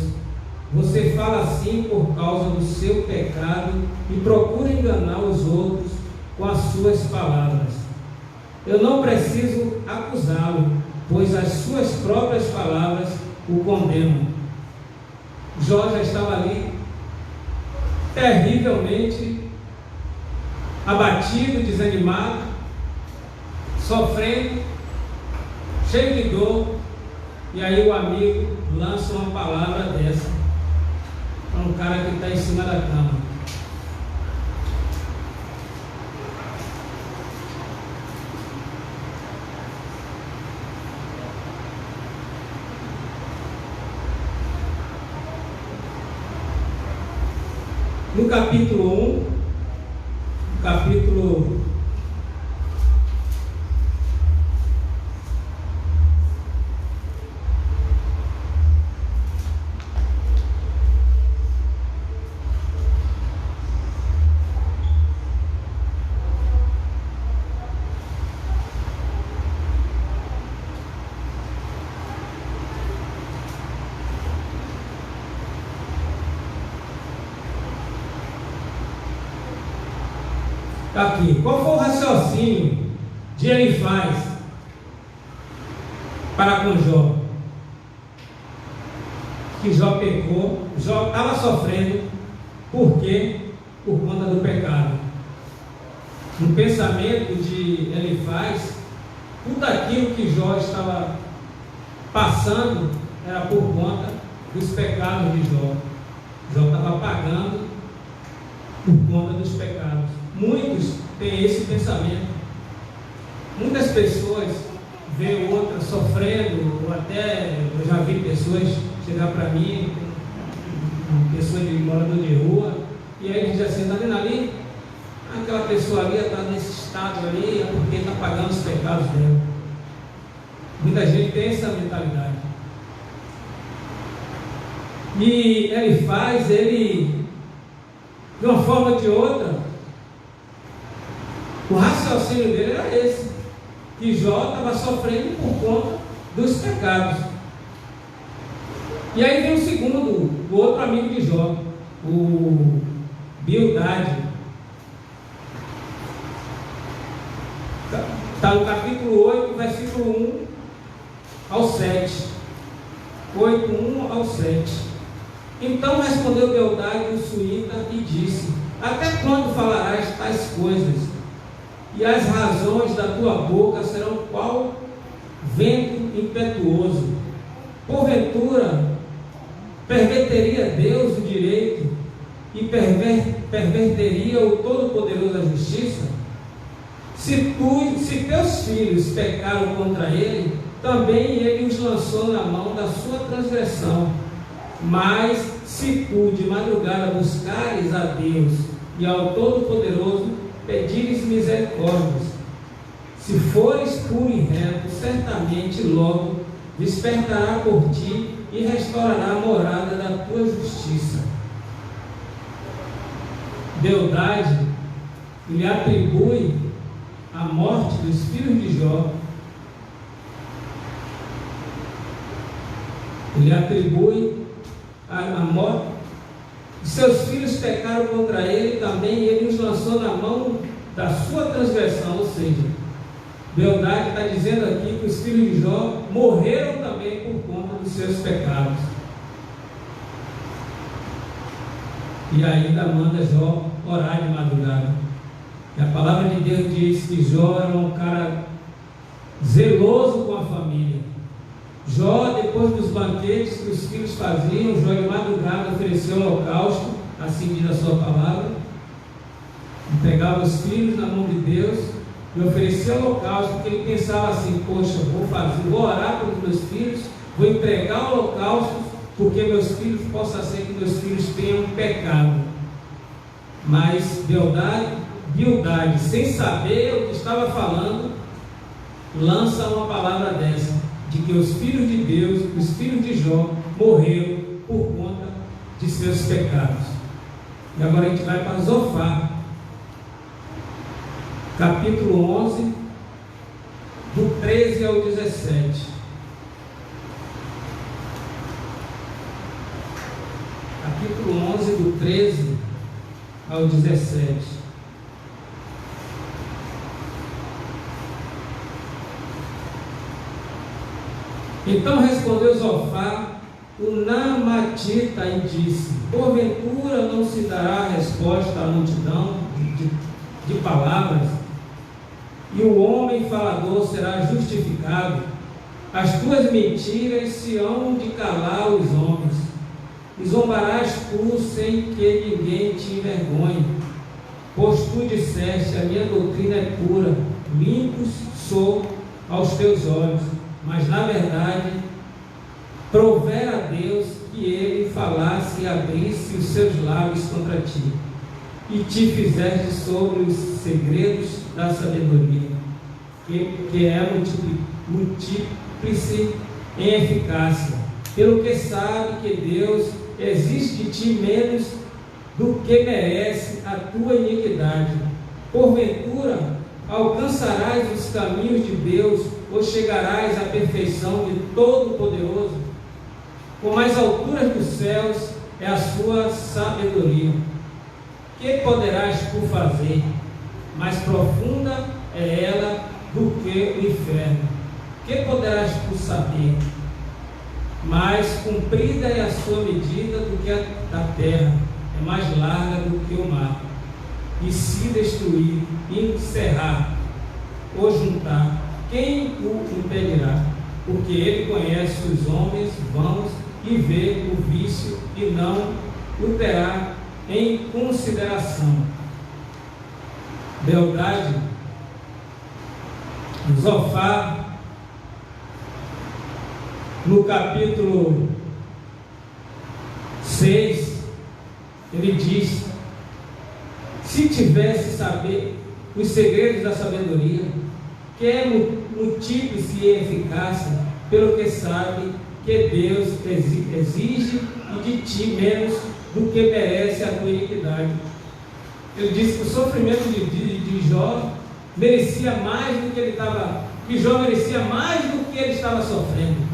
Você fala assim por causa do seu pecado e procura enganar os outros com as suas palavras. Eu não preciso acusá-lo, pois as suas próprias palavras o condenam. Jó já estava ali, terrivelmente abatido, desanimado, sofrendo, cheio de dor, e aí o amigo lança uma palavra dessa para um cara que está em cima da cama. No capítulo 1, capítulo aqui, qual foi o raciocínio de Elifaz para com Jó? Que Jó pecou, Jó estava sofrendo, por quê? Por conta do pecado. No pensamento de Elifaz, tudo aquilo que Jó estava passando era por conta dos pecados de Jó. Jó estava pagando por conta dos pecados. Muitos têm esse pensamento. Muitas pessoas veem outras sofrendo, ou até eu já vi pessoas chegar para mim, pessoas de morador de rua, e aí eles dizem assim: está vendo ali? Aquela pessoa ali está nesse estado ali, é porque está pagando os pecados dela. Muita gente tem essa mentalidade. E Elifaz, ele, de uma forma ou de outra, o raciocínio dele era esse, que Jó estava sofrendo por conta dos pecados. E aí vem o segundo, o outro amigo de Jó, o Bildade. Está no capítulo 8, versículo 1 ao 7. 8, 1 ao 7. Então respondeu Bildade o suíta e disse: até quando falarás tais coisas? E as razões da tua boca serão qual vento impetuoso. Porventura, perverteria Deus o direito e perverteria o Todo-Poderoso a justiça? Se teus filhos pecaram contra ele, também ele os lançou na mão da sua transgressão. Mas se tu de madrugada buscares a Deus e ao Todo-Poderoso, pedires misericórdias, se fores puro e reto, certamente logo despertará por ti e restaurará a morada da tua justiça. Bildade lhe atribui a morte dos filhos de Jó. Ele atribui a morte. Seus filhos pecaram contra ele, também ele os lançou na mão da sua transgressão. Ou seja, Bildade está dizendo aqui que os filhos de Jó morreram também por conta dos seus pecados. E ainda manda Jó orar de madrugada. E a palavra de Deus diz que Jó era um cara zeloso com a família. Jó, depois dos banquetes que os filhos faziam, Jó de madrugada ofereceu holocausto, assim diz a sua palavra, entregava os filhos na mão de Deus e oferecia holocausto, porque ele pensava assim: poxa, vou orar pelos meus filhos, vou entregar holocaustos, porque meus filhos, possa ser que meus filhos tenham pecado. Mas Bildade, sem saber o que estava falando, lança uma palavra dessa: de que os filhos de Deus, os filhos de Jó, morreram por conta de seus pecados. E agora a gente vai para Zofar, capítulo 11, do 13 ao 17. Capítulo 11, do 13 ao 17. Então respondeu Zofar, o Naamatita, e disse: porventura não se dará resposta à multidão de palavras, e o homem falador será justificado? As tuas mentiras se hão de calar os homens, e zombarás tu sem que ninguém te envergonhe. Pois tu disseste: a minha doutrina é pura, limpos sou aos teus olhos. Mas na verdade, provera a Deus que ele falasse e abrisse os seus lábios contra ti, e te fizeste sobre os segredos da sabedoria, que é multíplice em eficácia, pelo que sabe que Deus exige de ti menos do que merece a tua iniquidade. Porventura alcançarás os caminhos de Deus, ou chegarás à perfeição de Todo-Poderoso? Como as alturas dos céus é a sua sabedoria. Que poderás tu fazer? Mais profunda é ela do que o inferno. Que poderás tu saber? Mais comprida é a sua medida do que a da terra, é mais larga do que o mar. E se destruir, encerrar ou juntar, quem o impedirá? Porque ele conhece os homens vãos e vê o vício e não o terá em consideração. Beldade, Zofar, no capítulo 6, ele diz: se tivesse saber os segredos da sabedoria, que é multíplice e eficácia, pelo que sabe que Deus exige de ti menos do que merece a tua iniquidade. Ele disse que o sofrimento de Jó merecia mais do que ele estava, que Jó merecia mais do que ele estava sofrendo.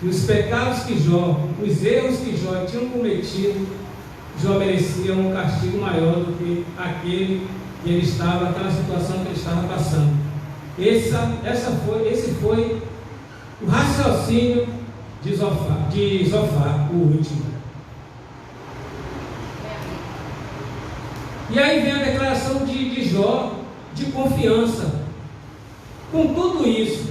E os pecados que Jó, os erros que Jó tinha cometido, Jó merecia um castigo maior do que aquele que ele estava, aquela situação que ele estava passando. Esse foi o raciocínio de Zofar, o último. E aí vem a declaração de Jó de confiança. Com tudo isso,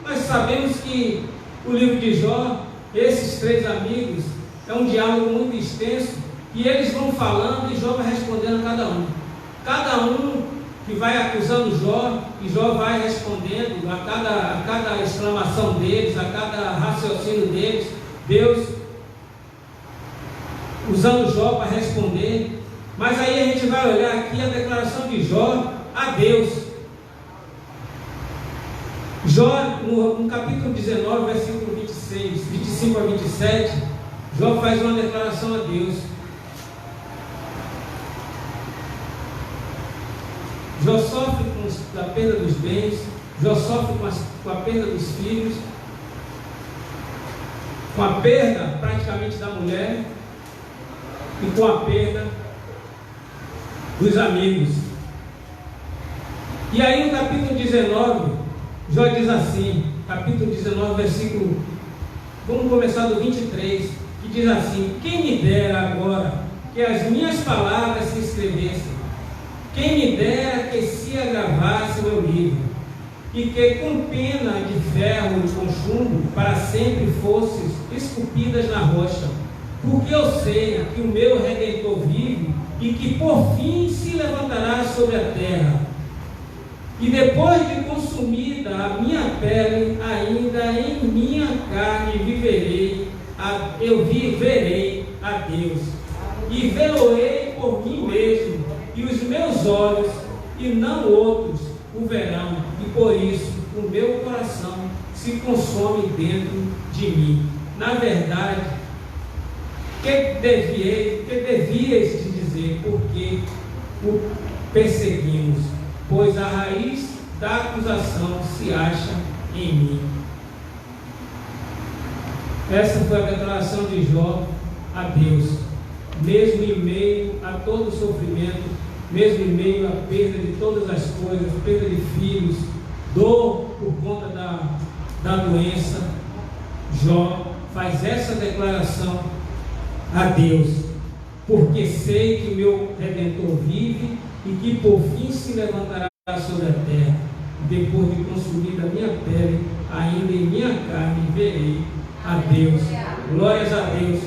nós sabemos que o livro de Jó, esses três amigos, é um diálogo muito extenso, e eles vão falando e Jó vai respondendo a cada um. Cada um que vai acusando Jó, e Jó vai respondendo a cada exclamação deles, a cada raciocínio deles, Deus usando Jó para responder. Mas aí a gente vai olhar aqui a declaração de Jó a Deus. Jó, no capítulo 19, versículo 25 a 27, Jó faz uma declaração a Deus. Jó sofre com a perda dos bens, Jó sofre com a perda dos filhos, com a perda praticamente da mulher e com a perda dos amigos. E aí no capítulo 19, Jó diz assim, capítulo 19, versículo, vamos começar do 23, que diz assim: quem me dera agora que as minhas palavras se escrevessem, quem me dera que se agravasse o meu livro, e que com pena de ferro e com chumbo para sempre fosses esculpidas na rocha, porque eu sei que o meu Redentor vive e que por fim se levantará sobre a terra. E depois de consumida a minha pele, ainda em minha carne viverei, eu viverei a Deus, e vê-lo-ei por mim mesmo, e os meus olhos, e não outros, o verão, e por isso o meu coração se consome dentro de mim. Na verdade, que devias de dizer, porque o perseguimos, pois a raiz da acusação se acha em mim. Essa foi a declaração de Jó a Deus, mesmo em meio a todo o sofrimento, mesmo em meio à perda de todas as coisas, perda de filhos, dor por conta da doença. Jó faz essa declaração a Deus: porque sei que meu Redentor vive e que por fim se levantará sobre a terra. Depois de consumida a minha pele, ainda em minha carne verei a Deus. Glórias a Deus.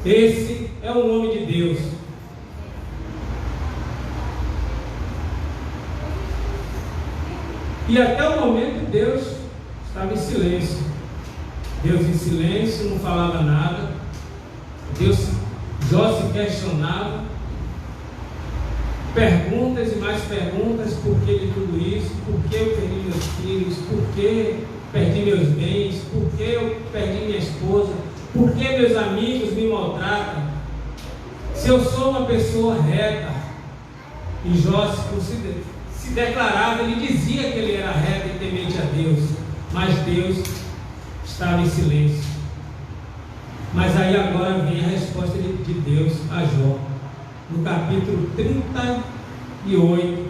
Esse é o nome de Deus. E até o momento Deus estava em silêncio. Deus em silêncio, não falava nada. Jó se questionava. Perguntas e mais perguntas: por que de tudo isso? Por que eu perdi meus filhos? Por que perdi meus bens? Por que eu perdi minha esposa? Por que meus amigos me maltratam? Se eu sou uma pessoa reta. E Jó se declarava, ele dizia que ele era reto e temente a Deus, mas Deus estava em silêncio. Mas aí agora vem a resposta de Deus a Jó, no capítulo 38,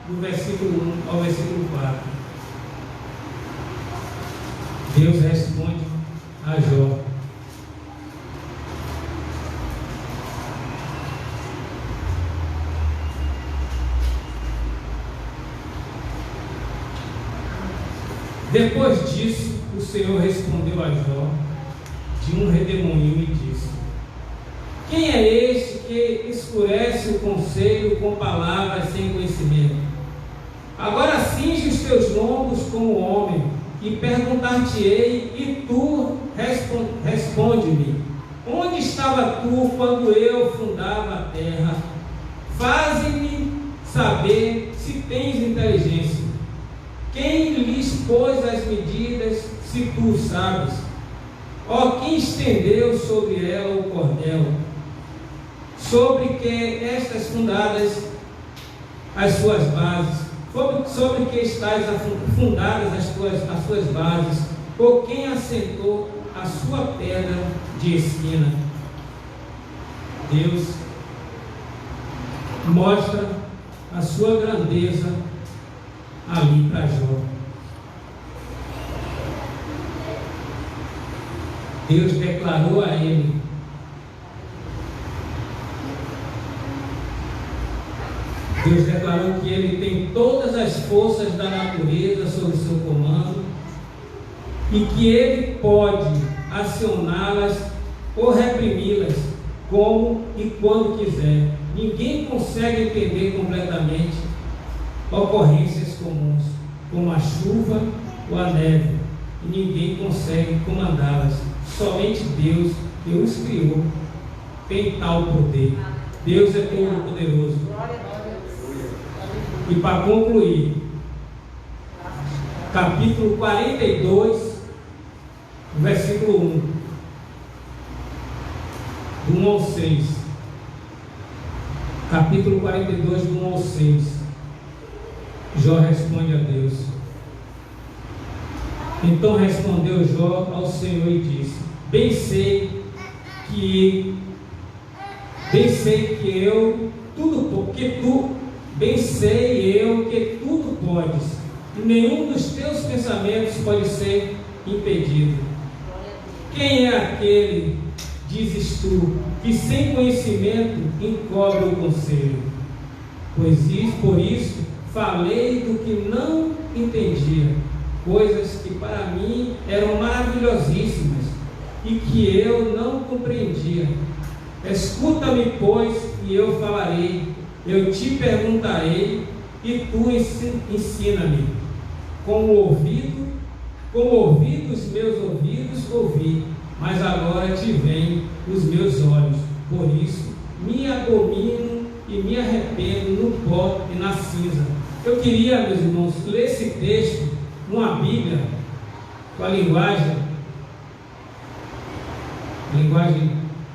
do versículo 1 ao versículo 4. Deus responde a Jó: depois disso, o Senhor respondeu a Jó de um redemoinho e disse: quem é este que escurece o conselho com palavras sem conhecimento? Agora cinge os teus lombos como homem, e perguntar-te-ei, e tu responde-me: onde estava tu quando eu fundava a terra? Faze-me saber se tens inteligência. Quem lhes pôs as medidas, se tu sabes? Ó, quem estendeu sobre ela o cordel? Sobre que estas fundadas as suas bases? Sobre que estás fundadas as suas bases? Ou quem assentou a sua pedra de esquina? Deus mostra a sua grandeza ali para Jó. Deus declarou a ele: Deus declarou que ele tem todas as forças da natureza sob seu comando e que ele pode acioná-las ou reprimi-las como e quando quiser. Ninguém consegue entender completamente ocorrências comuns, como a chuva ou a neve, e ninguém consegue comandá-las. Somente Deus, que os criou, tem tal poder. Deus é todo poderoso. E para concluir, capítulo 42, versículo 1, do 1 ao 6. Capítulo 42, do 1 ao 6. Jó responde a Deus. Então respondeu Jó ao Senhor e disse: bem sei que tudo podes, e nenhum dos teus pensamentos pode ser impedido. Quem é aquele, dizes tu, que sem conhecimento encobre o conselho? Por isso falei do que não entendia, coisas que para mim eram maravilhosíssimas e que eu não compreendia. Escuta-me, pois, e eu falarei, eu te perguntarei, e tu ensina-me. Com ouvidos meus ouvidos ouvi, mas agora te veem os meus olhos. Por isso me abomino e me arrependo no pó e na cinza. Eu queria, meus irmãos, ler esse texto numa Bíblia com a linguagem,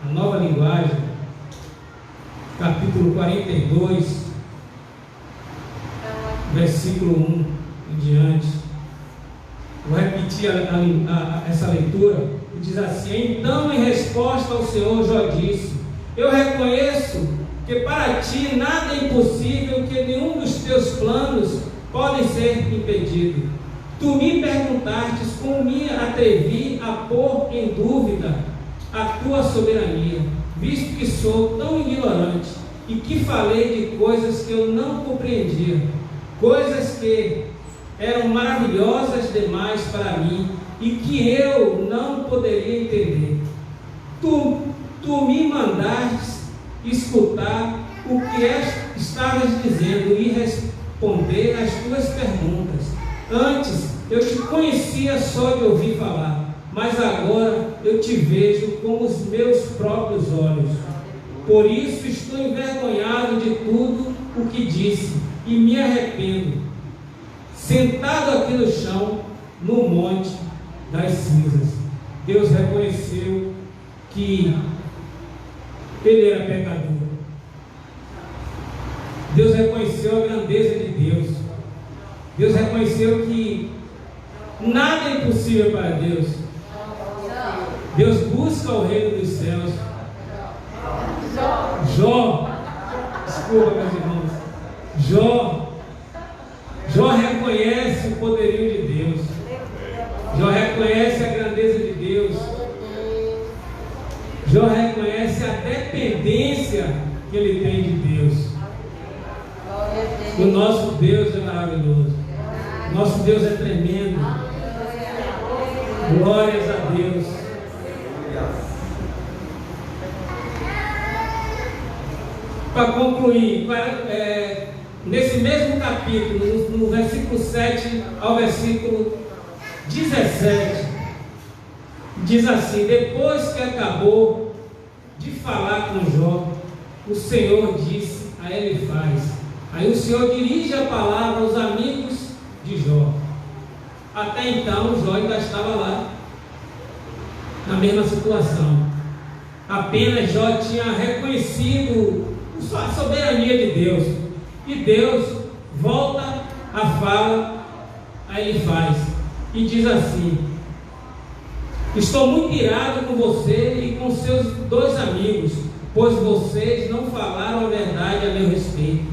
a nova linguagem, capítulo 42, versículo 1 em diante. Vou repetir essa leitura. Diz assim: então, em resposta ao Senhor, Jó disse: eu reconheço que para ti nada é impossível, que nenhum dos teus planos pode ser impedido. Tu me perguntastes como me atrevi a pôr em dúvida a tua soberania, visto que sou tão ignorante e que falei de coisas que eu não compreendia, coisas que eram maravilhosas demais para mim e que eu não poderia entender. Tu me mandaste escutar o que estavas dizendo e responder às tuas perguntas. Antes eu te conhecia só de ouvir falar, mas agora eu te vejo com os meus próprios olhos. Por isso estou envergonhado de tudo o que disse e me arrependo, sentado aqui no chão, no monte das cinzas. Deus reconheceu que ele era pecador. Deus reconheceu a grandeza de Deus. Deus reconheceu que nada é impossível para Deus. Deus busca o reino dos céus. Desculpa, meus irmãos. Jó reconhece o poderio de Deus. Jó reconhece a grandeza de Deus. Jó reconhece a dependência que ele tem de Deus. O nosso Deus é maravilhoso. Nosso Deus é tremendo. Glórias a Deus. Para concluir, nesse mesmo capítulo, no versículo 7 ao versículo 17, diz assim: depois que acabou de falar com Jó, o Senhor disse a Elifaz. Aí o Senhor dirige a palavra aos amigos de Jó. Até então Jó ainda estava lá, na mesma situação. Apenas Jó tinha reconhecido a soberania de Deus. E Deus volta a fala a Elifaz e diz assim: estou muito irado com você e com seus dois amigos, pois vocês não falaram a verdade a meu respeito,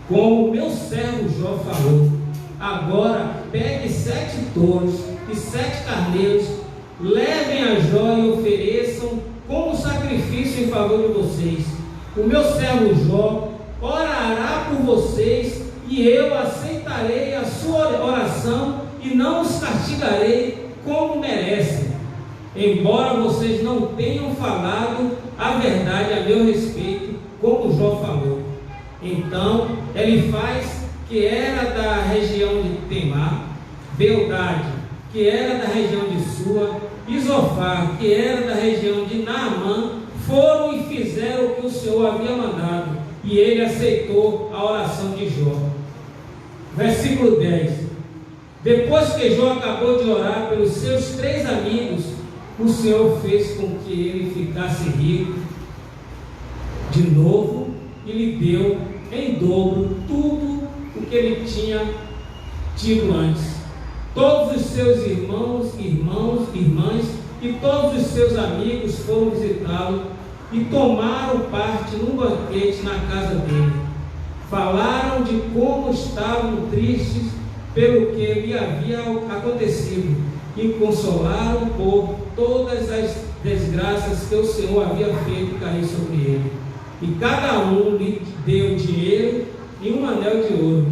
como o meu servo Jó falou. Agora pegue 7 touros e 7 carneiros, levem a Jó e ofereçam como sacrifício em favor de vocês. O meu servo Jó orará por vocês e eu aceitarei a sua oração e não os castigarei como merecem, embora vocês não tenham falado a verdade a meu respeito, como Jó falou. Então Elifaz, que era da região de Temar, Beldade, que era da região de Sua, e Zofar, que era da região de Naamã, foram e fizeram o que o Senhor havia mandado, e ele aceitou a oração de Jó. Versículo 10. Depois que Jó acabou de orar pelos seus 3 amigos, o Senhor fez com que ele ficasse rico de novo e lhe deu em dobro tudo o que ele tinha tido antes. Todos os seus irmãs e todos os seus amigos foram visitá-lo e tomaram parte num banquete na casa dele. Falaram de como estavam tristes pelo que lhe havia acontecido e consolaram por todas as desgraças que o Senhor havia feito cair sobre ele. E cada um lhe deu dinheiro e um anel de ouro.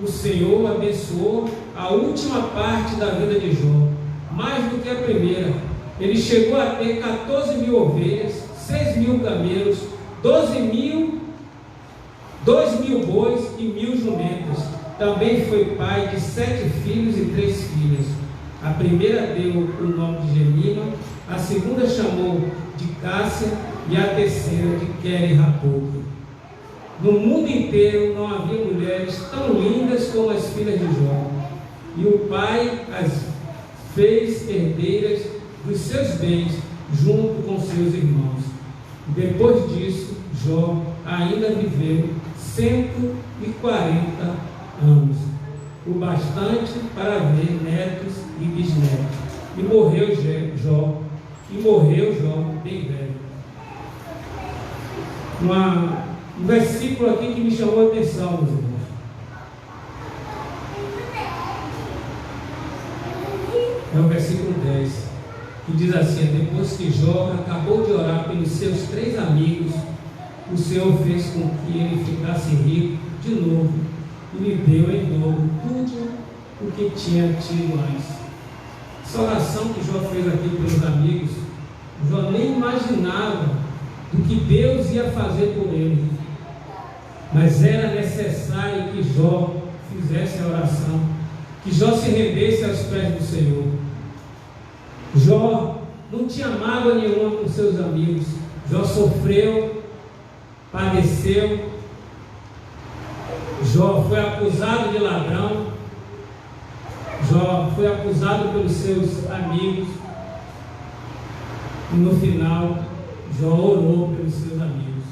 O Senhor abençoou a última parte da vida de Jó, mais do que a primeira. Ele chegou a ter 14.000 ovelhas, 6.000 camelos, 2.000 bois e 1.000 jumentos. Também foi pai de 7 filhos e 3 filhas. A primeira deu o nome de Gemima, a segunda chamou de Cássia e a terceira de Queri-Rapuque. No mundo inteiro não havia mulheres tão lindas como as filhas de Jó. E o pai as fez herdeiras dos seus bens junto com seus irmãos. Depois disso, Jó ainda viveu 140 anos, o bastante para ver netos e bisnetos. E morreu Jó bem velho. Um versículo aqui que me chamou a atenção, meus irmãos. É o versículo 10, que diz assim: depois que Jó acabou de orar pelos seus 3 amigos, o Senhor fez com que ele ficasse rico de novo e lhe deu em dobro tudo o que tinha tido antes. Essa oração que Jó fez aqui pelos amigos, Jó nem imaginava do que Deus ia fazer por ele, mas era necessário que Jó fizesse a oração, que Jó se rendesse aos pés do Senhor. Jó não tinha mágoa nenhuma com seus amigos. Jó sofreu, padeceu. Jó foi acusado de ladrão. Jó foi acusado pelos seus amigos. E no final, Jó orou pelos seus amigos.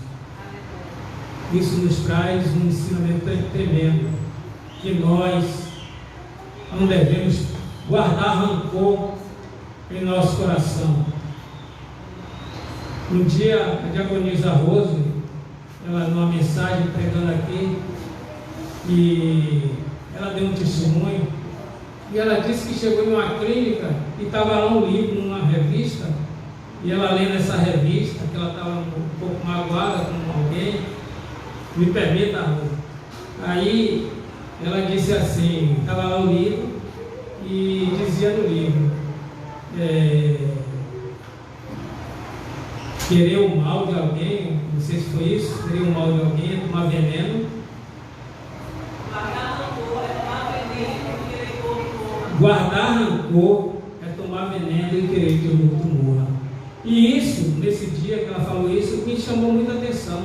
Isso nos traz um ensinamento tremendo, que nós não devemos guardar rancor em nosso coração. Um dia, a diaconisa Rose, ela numa mensagem pregando aqui, e ela deu um testemunho, e ela disse que chegou em uma clínica e estava lá um livro, numa revista, e ela lendo essa revista, que ela estava um pouco magoada com alguém, me permita, Rose. Aí ela disse assim, estava lá o livro, e dizia no livro, querer o mal de alguém, não sei se foi isso, querer o mal de alguém é tomar veneno. Guardar rancor é tomar veneno e querer que o outro morra. E isso, nesse dia que ela falou isso, me chamou muita atenção,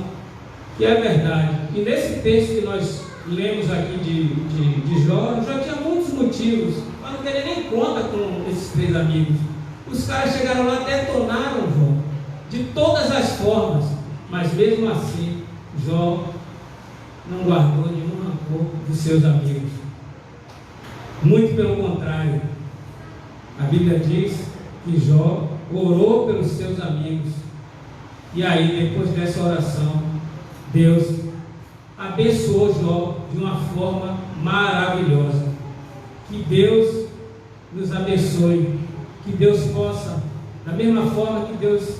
que é verdade. E nesse texto que nós lemos aqui de Jó, já tinha muitos motivos para não querer nem conta com esses 3 amigos. Os caras chegaram lá, detonaram Jó de todas as formas, mas mesmo assim Jó não guardou nenhum rancor dos seus amigos. Muito pelo contrário, a Bíblia diz que Jó orou pelos seus amigos, e aí depois dessa oração Deus abençoou Jó de uma forma maravilhosa. Que Deus nos abençoe, que Deus possa, da mesma forma que Deus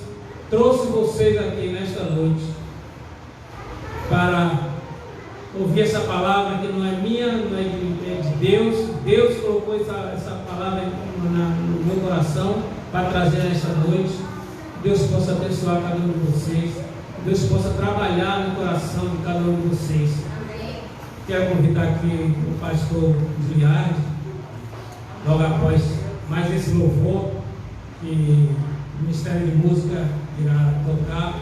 trouxe vocês aqui nesta noite para ouvir essa palavra que não é minha, não é de Deus. Deus colocou essa palavra no meu coração para trazer nesta noite. Que Deus possa abençoar cada um de vocês, que Deus possa trabalhar no coração de cada um de vocês. Amém. Quero convidar aqui o pastor Giliardi, logo após mais esse louvor que o Ministério de Música irá tocar.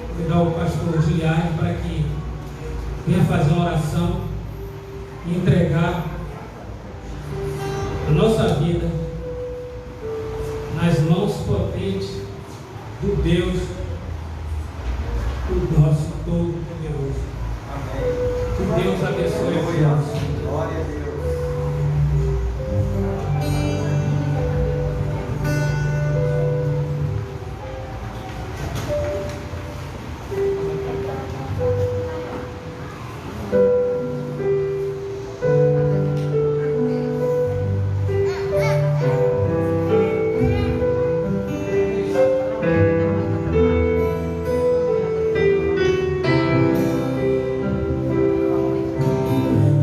Convidar o pastor Giliardi para que venha fazer uma oração e entregar a nossa vida nas mãos potentes do Deus, o nosso Todo-Poderoso. Que Deus abençoe a nós. Glória a Deus.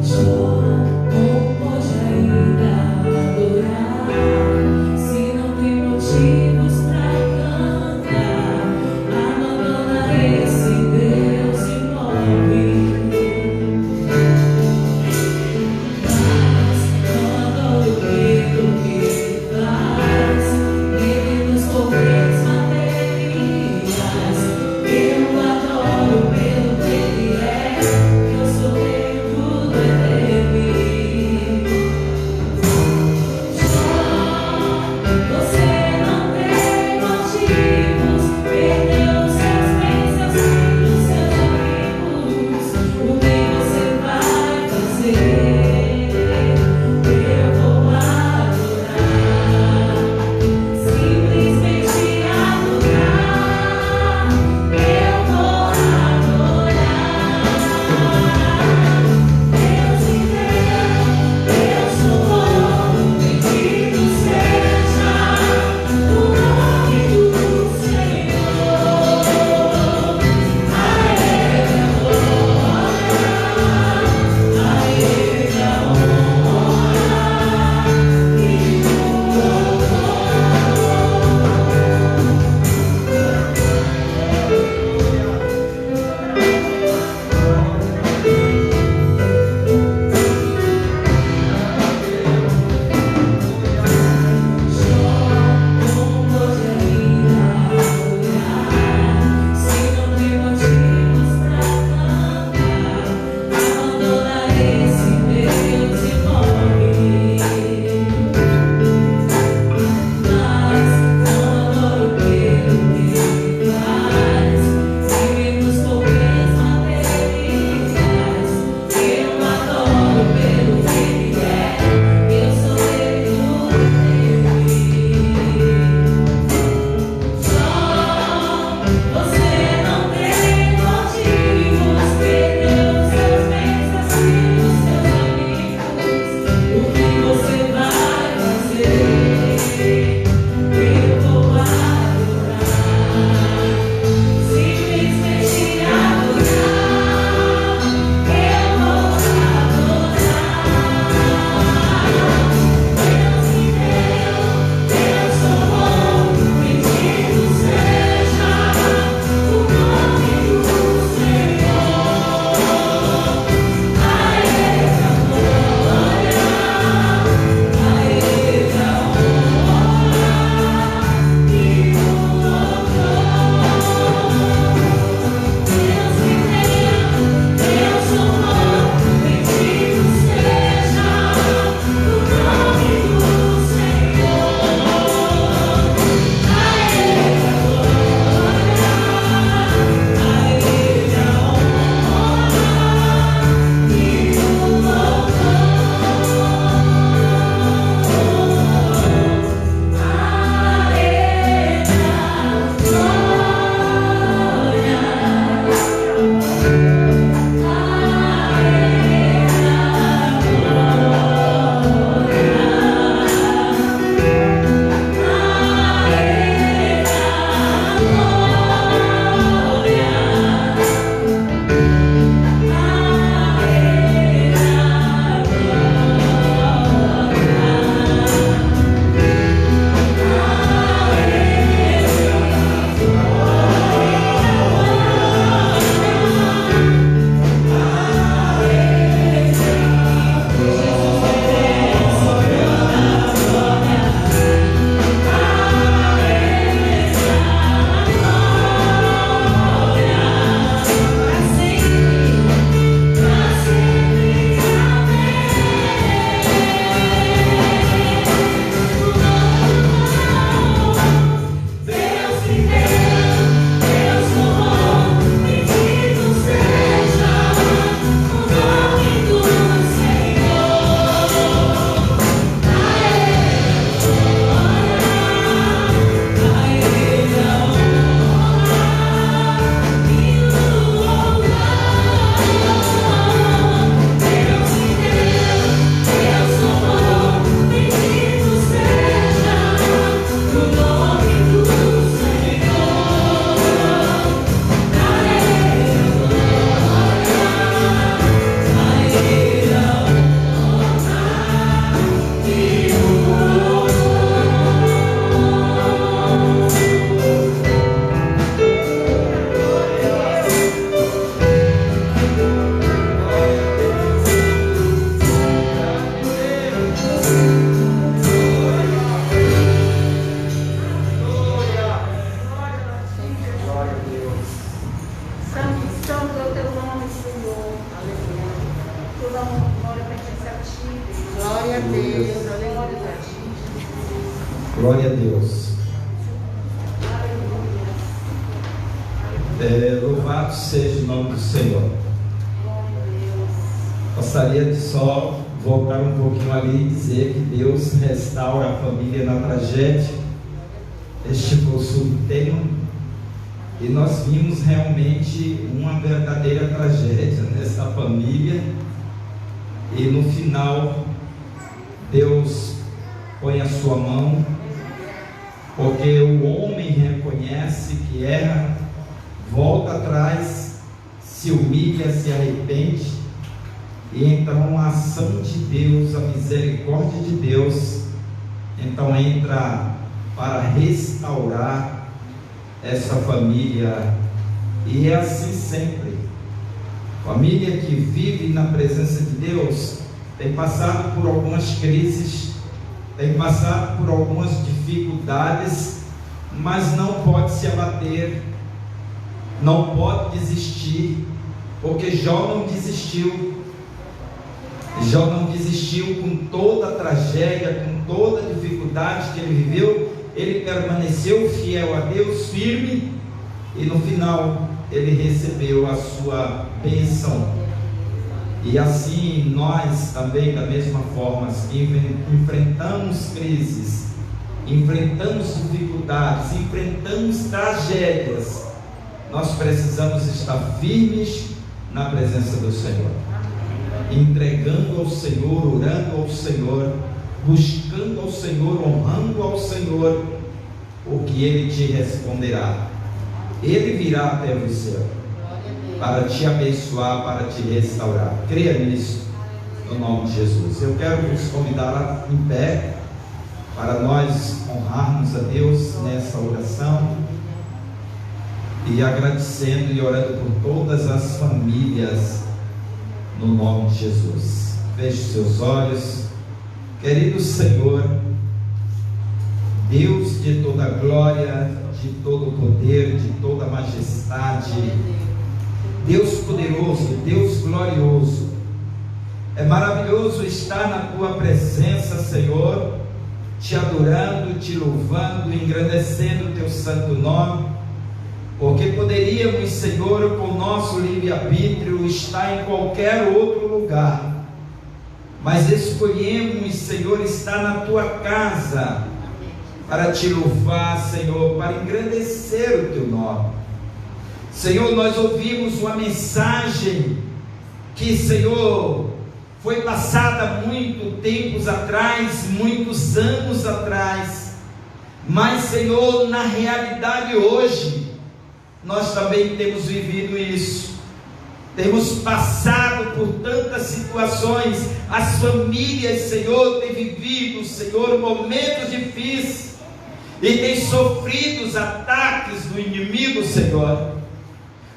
Só Santo é o teu nome, Senhor. Aleluia. Toda honra e glória pertence a ti, Deus. Glória a Deus. Aleluia a ti. Glória a Deus. Louvado seja o nome do Senhor. Gostaria de só voltar um pouquinho ali e dizer que Deus restaura a família na tragédia. Este foi o subtema, e nós vimos realmente uma verdadeira tragédia nessa família, e no final Deus põe a sua mão, porque o homem reconhece que erra, volta atrás, se humilha, se arrepende, e então a ação de Deus, a misericórdia de Deus, então entra para restaurar essa família. E é assim sempre. Família que vive na presença de Deus tem passado por algumas crises, tem passado por algumas dificuldades, mas não pode se abater, não pode desistir, porque Jó não desistiu. Jó não desistiu com toda a tragédia, com toda a dificuldade que ele viveu. Ele permaneceu fiel a Deus, firme, e no final ele recebeu a sua bênção. E assim nós também, da mesma forma, enfrentamos crises, enfrentamos dificuldades, enfrentamos tragédias, nós precisamos estar firmes na presença do Senhor, entregando ao Senhor, orando ao Senhor, buscando ao Senhor, honrando ao Senhor, porque Ele te responderá. Ele virá até você para te abençoar, para te restaurar. Creia nisso, no nome de Jesus. Eu quero vos convidar em pé para nós honrarmos a Deus nessa oração, e agradecendo e orando por todas as famílias, no nome de Jesus. Feche seus olhos. Querido Senhor, Deus de toda glória, de todo poder, de toda majestade, Deus poderoso, Deus glorioso, é maravilhoso estar na Tua presença, Senhor, te adorando, te louvando, engrandecendo o Teu santo nome, porque poderíamos, Senhor, com o nosso livre-arbítrio, estar em qualquer outro lugar, mas escolhemos, Senhor, estar na Tua casa, para te louvar, Senhor, para engrandecer o Teu nome. Senhor, nós ouvimos uma mensagem que, Senhor, foi passada muito tempos atrás, muitos anos atrás, mas, Senhor, na realidade hoje, nós também temos vivido isso. Temos passado por tantas situações, as famílias, Senhor, têm vivido, Senhor, momentos difíceis, e têm sofrido os ataques do inimigo, Senhor,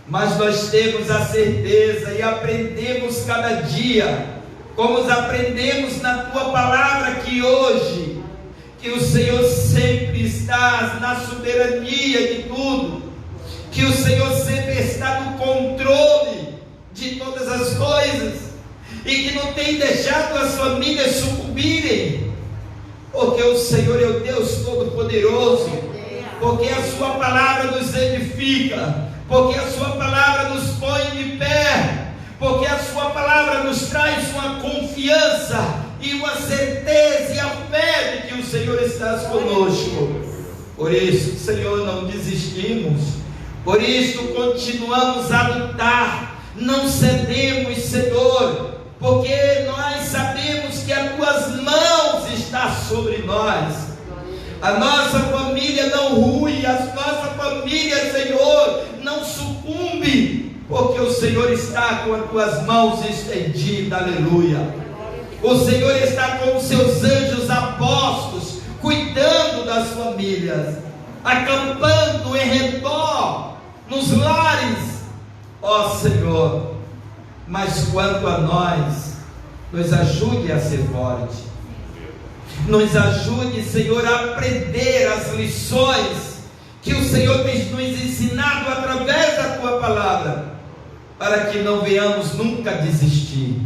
mas nós temos a certeza e aprendemos cada dia, como aprendemos na Tua palavra, que hoje, que o Senhor sempre está na soberania de tudo, que o Senhor sempre está no controle de todas as coisas, e que não tem deixado as famílias sucumbirem, porque o Senhor é o Deus Todo-Poderoso, porque a Sua palavra nos edifica, porque a Sua palavra nos põe de pé, porque a Sua palavra nos traz uma confiança e uma certeza e a fé de que o Senhor está conosco. Por isso, Senhor, não desistimos, por isso continuamos a lutar, não cedemos, Senhor, porque nós sabemos que as Tuas mãos estão sobre nós. A nossa família não rui, a nossa família, Senhor, não sucumbe, porque o Senhor está com as Tuas mãos estendidas, aleluia. O Senhor está com os Seus anjos apostos, cuidando das famílias, acampando em redor, nos lares, ó Senhor. Mas quanto a nós, nos ajude a ser forte, nos ajude, Senhor, a aprender as lições que o Senhor tem nos ensinado através da Tua palavra, para que não venhamos nunca desistir,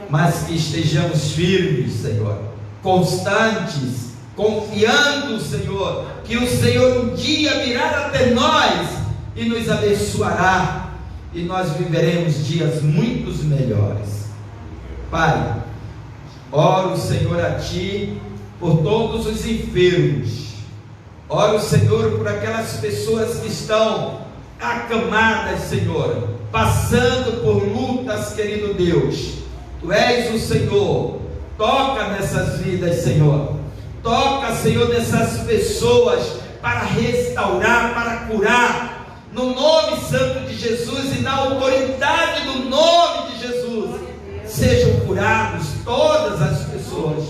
mas que estejamos firmes, Senhor, constantes, confiando, Senhor, que o Senhor um dia virá até nós e nos abençoará, e nós viveremos dias muito melhores. Pai, oro, Senhor, a Ti por todos os enfermos. Oro, Senhor, por aquelas pessoas que estão acamadas, Senhor, passando por lutas, querido Deus. Tu és o Senhor. Toca nessas vidas, Senhor. Toca, Senhor, nessas pessoas para restaurar, para curar, no nome santo de Jesus e na autoridade do nome de Jesus. Sejam curados todas as pessoas,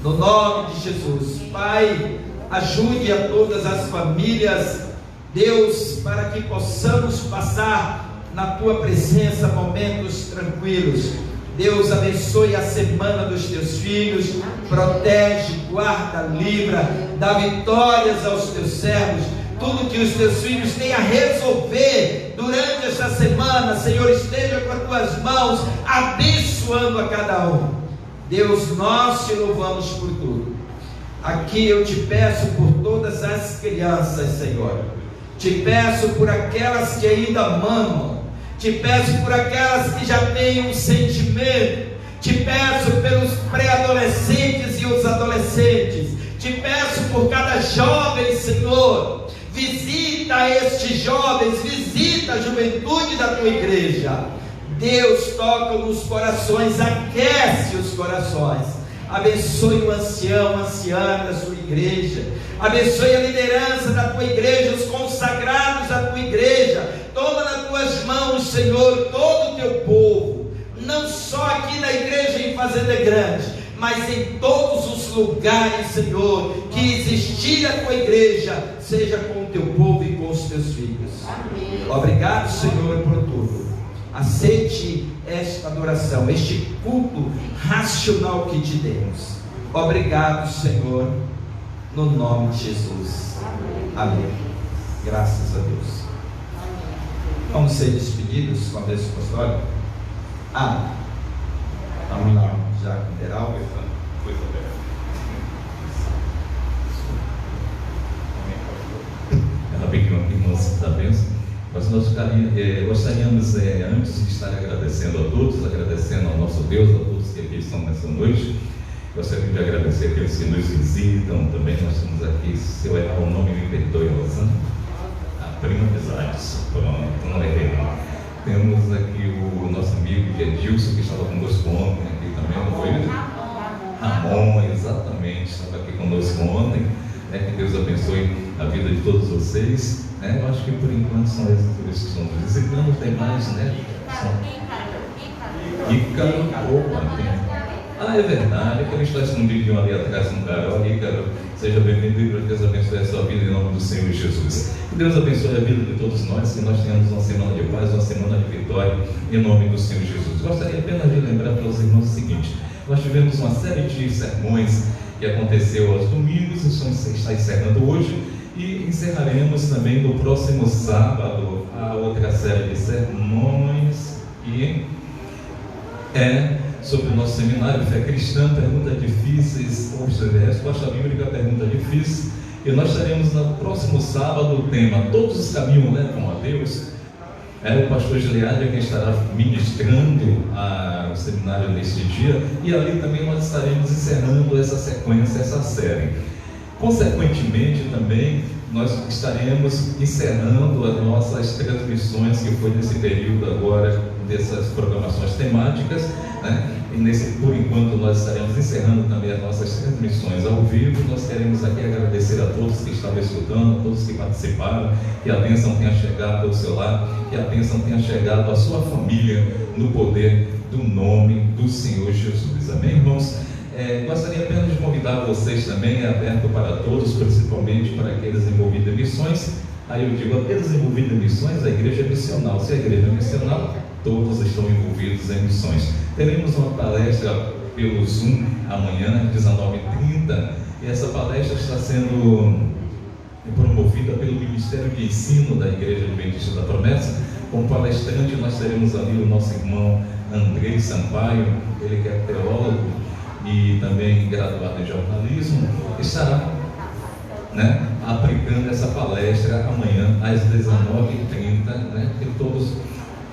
no nome de Jesus. Pai, ajude a todas as famílias, Deus, para que possamos passar na Tua presença momentos tranquilos. Deus, abençoe a semana dos Teus filhos, protege, guarda, livra, dá vitórias aos Teus servos. Tudo que os Teus filhos têm a resolver durante esta semana, Senhor, esteja com as Tuas mãos, abençoando a cada um. Deus, nós Te louvamos por tudo. Aqui eu Te peço por todas as crianças, Senhor. Te peço por aquelas que ainda mamam. Te peço por aquelas que já têm um sentimento. Te peço pelos pré-adolescentes e os adolescentes. Te peço por cada jovem, Senhor. Visita estes jovens, visita a juventude da Tua igreja. Deus, toca nos corações, aquece os corações. Abençoe o ancião, a anciã da sua igreja. Abençoe a liderança da Tua igreja, os consagrados da Tua igreja. Toma nas Tuas mãos, Senhor, todo o Teu povo, não só aqui na igreja em Fazenda Grande, mas em todos os lugares, Senhor, que existir a Tua igreja, seja com o Teu povo e com os Teus filhos. Amém. Obrigado, Senhor, por tudo. Aceite esta adoração, este culto racional que Te demos. Obrigado, Senhor, no nome de Jesus. Amém. Graças a Deus. Vamos ser despedidos com a bênção apostólica? Vamos lá, já com o Deral. Rapidinho, irmãos da bênção. Mas nós gostaríamos, antes de estar agradecendo a todos, agradecendo ao nosso Deus, a todos que aqui estão nessa noite, gostaria de agradecer aqueles que nos visitam também. Nós temos aqui, se eu errar o nome, me perdoe, Rosana. A prima Amizades, pronto, não errei. Temos aqui o nosso amigo Edilson, que estava conosco ontem, aqui também, não foi? Ramon, exatamente, estava aqui conosco ontem. Que Deus abençoe a vida de todos vocês. Eu acho que por enquanto são esses que estão visitando, tem mais, né? Ícaro, é verdade, que ele está escondidinho ali atrás no carro. Ícaro, seja bem-vindo e que Deus abençoe a sua vida em nome do Senhor Jesus. Que Deus abençoe a vida de todos nós, que nós tenhamos uma semana de paz, uma semana de vitória em nome do Senhor Jesus. Gostaria apenas de lembrar para os irmãos o seguinte: nós tivemos uma série de sermões que aconteceu aos domingos, está encerrando hoje, e encerraremos também no próximo sábado a outra série de sermões, que é sobre o nosso seminário Fé Cristã, perguntas difíceis, resposta bíblica, pergunta difícil, e nós teremos no próximo sábado o tema Todos os caminhos levam a Deus. O pastor Gilead quem estará ministrando o seminário neste dia, e ali também nós estaremos encerrando essa sequência, essa série. Consequentemente também nós estaremos encerrando as nossas transmissões, que foi nesse período agora dessas programações temáticas, E por enquanto nós estaremos encerrando também as nossas transmissões ao vivo. Nós queremos aqui agradecer a todos que estavam escutando, a todos que participaram, que a bênção tenha chegado ao seu lar, que a bênção tenha chegado à sua família, no poder do nome do Senhor Jesus. Amém, irmãos? Gostaria apenas de convidar vocês também, aberto para todos, principalmente para aqueles envolvidos em missões. Aí eu digo, aqueles envolvidos em missões, a igreja é missional. Se a igreja é missional, todos estão envolvidos em missões. Teremos uma palestra pelo Zoom amanhã, 19h30, e essa palestra está sendo promovida pelo Ministério de Ensino da Igreja Adventista da Promessa, Como palestrante, nós teremos ali o nosso irmão Andrei Sampaio, ele que é teólogo e também graduado em jornalismo, estará, né, aplicando essa palestra amanhã às 19h30, né, que todos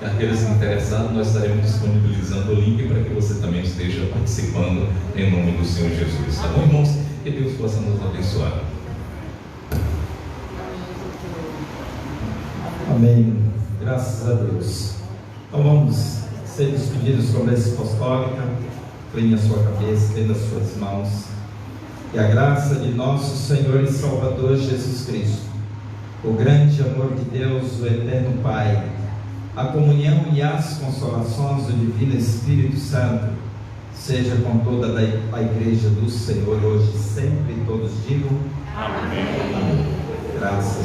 aqueles interessados, nós estaremos disponibilizando o link para que você também esteja participando em nome do Senhor Jesus. Tá bom, irmãos? Que Deus possa nos abençoar. Amém. Graças a Deus. Então vamos ser despedidos com a bênção apostólica. Incline a sua cabeça, estenda as suas mãos. Que a graça de nosso Senhor e Salvador Jesus Cristo, o grande amor de Deus, o eterno Pai, a comunhão e as consolações do Divino Espírito Santo, seja com toda a Igreja do Senhor, hoje e sempre, todos digam amém. Graças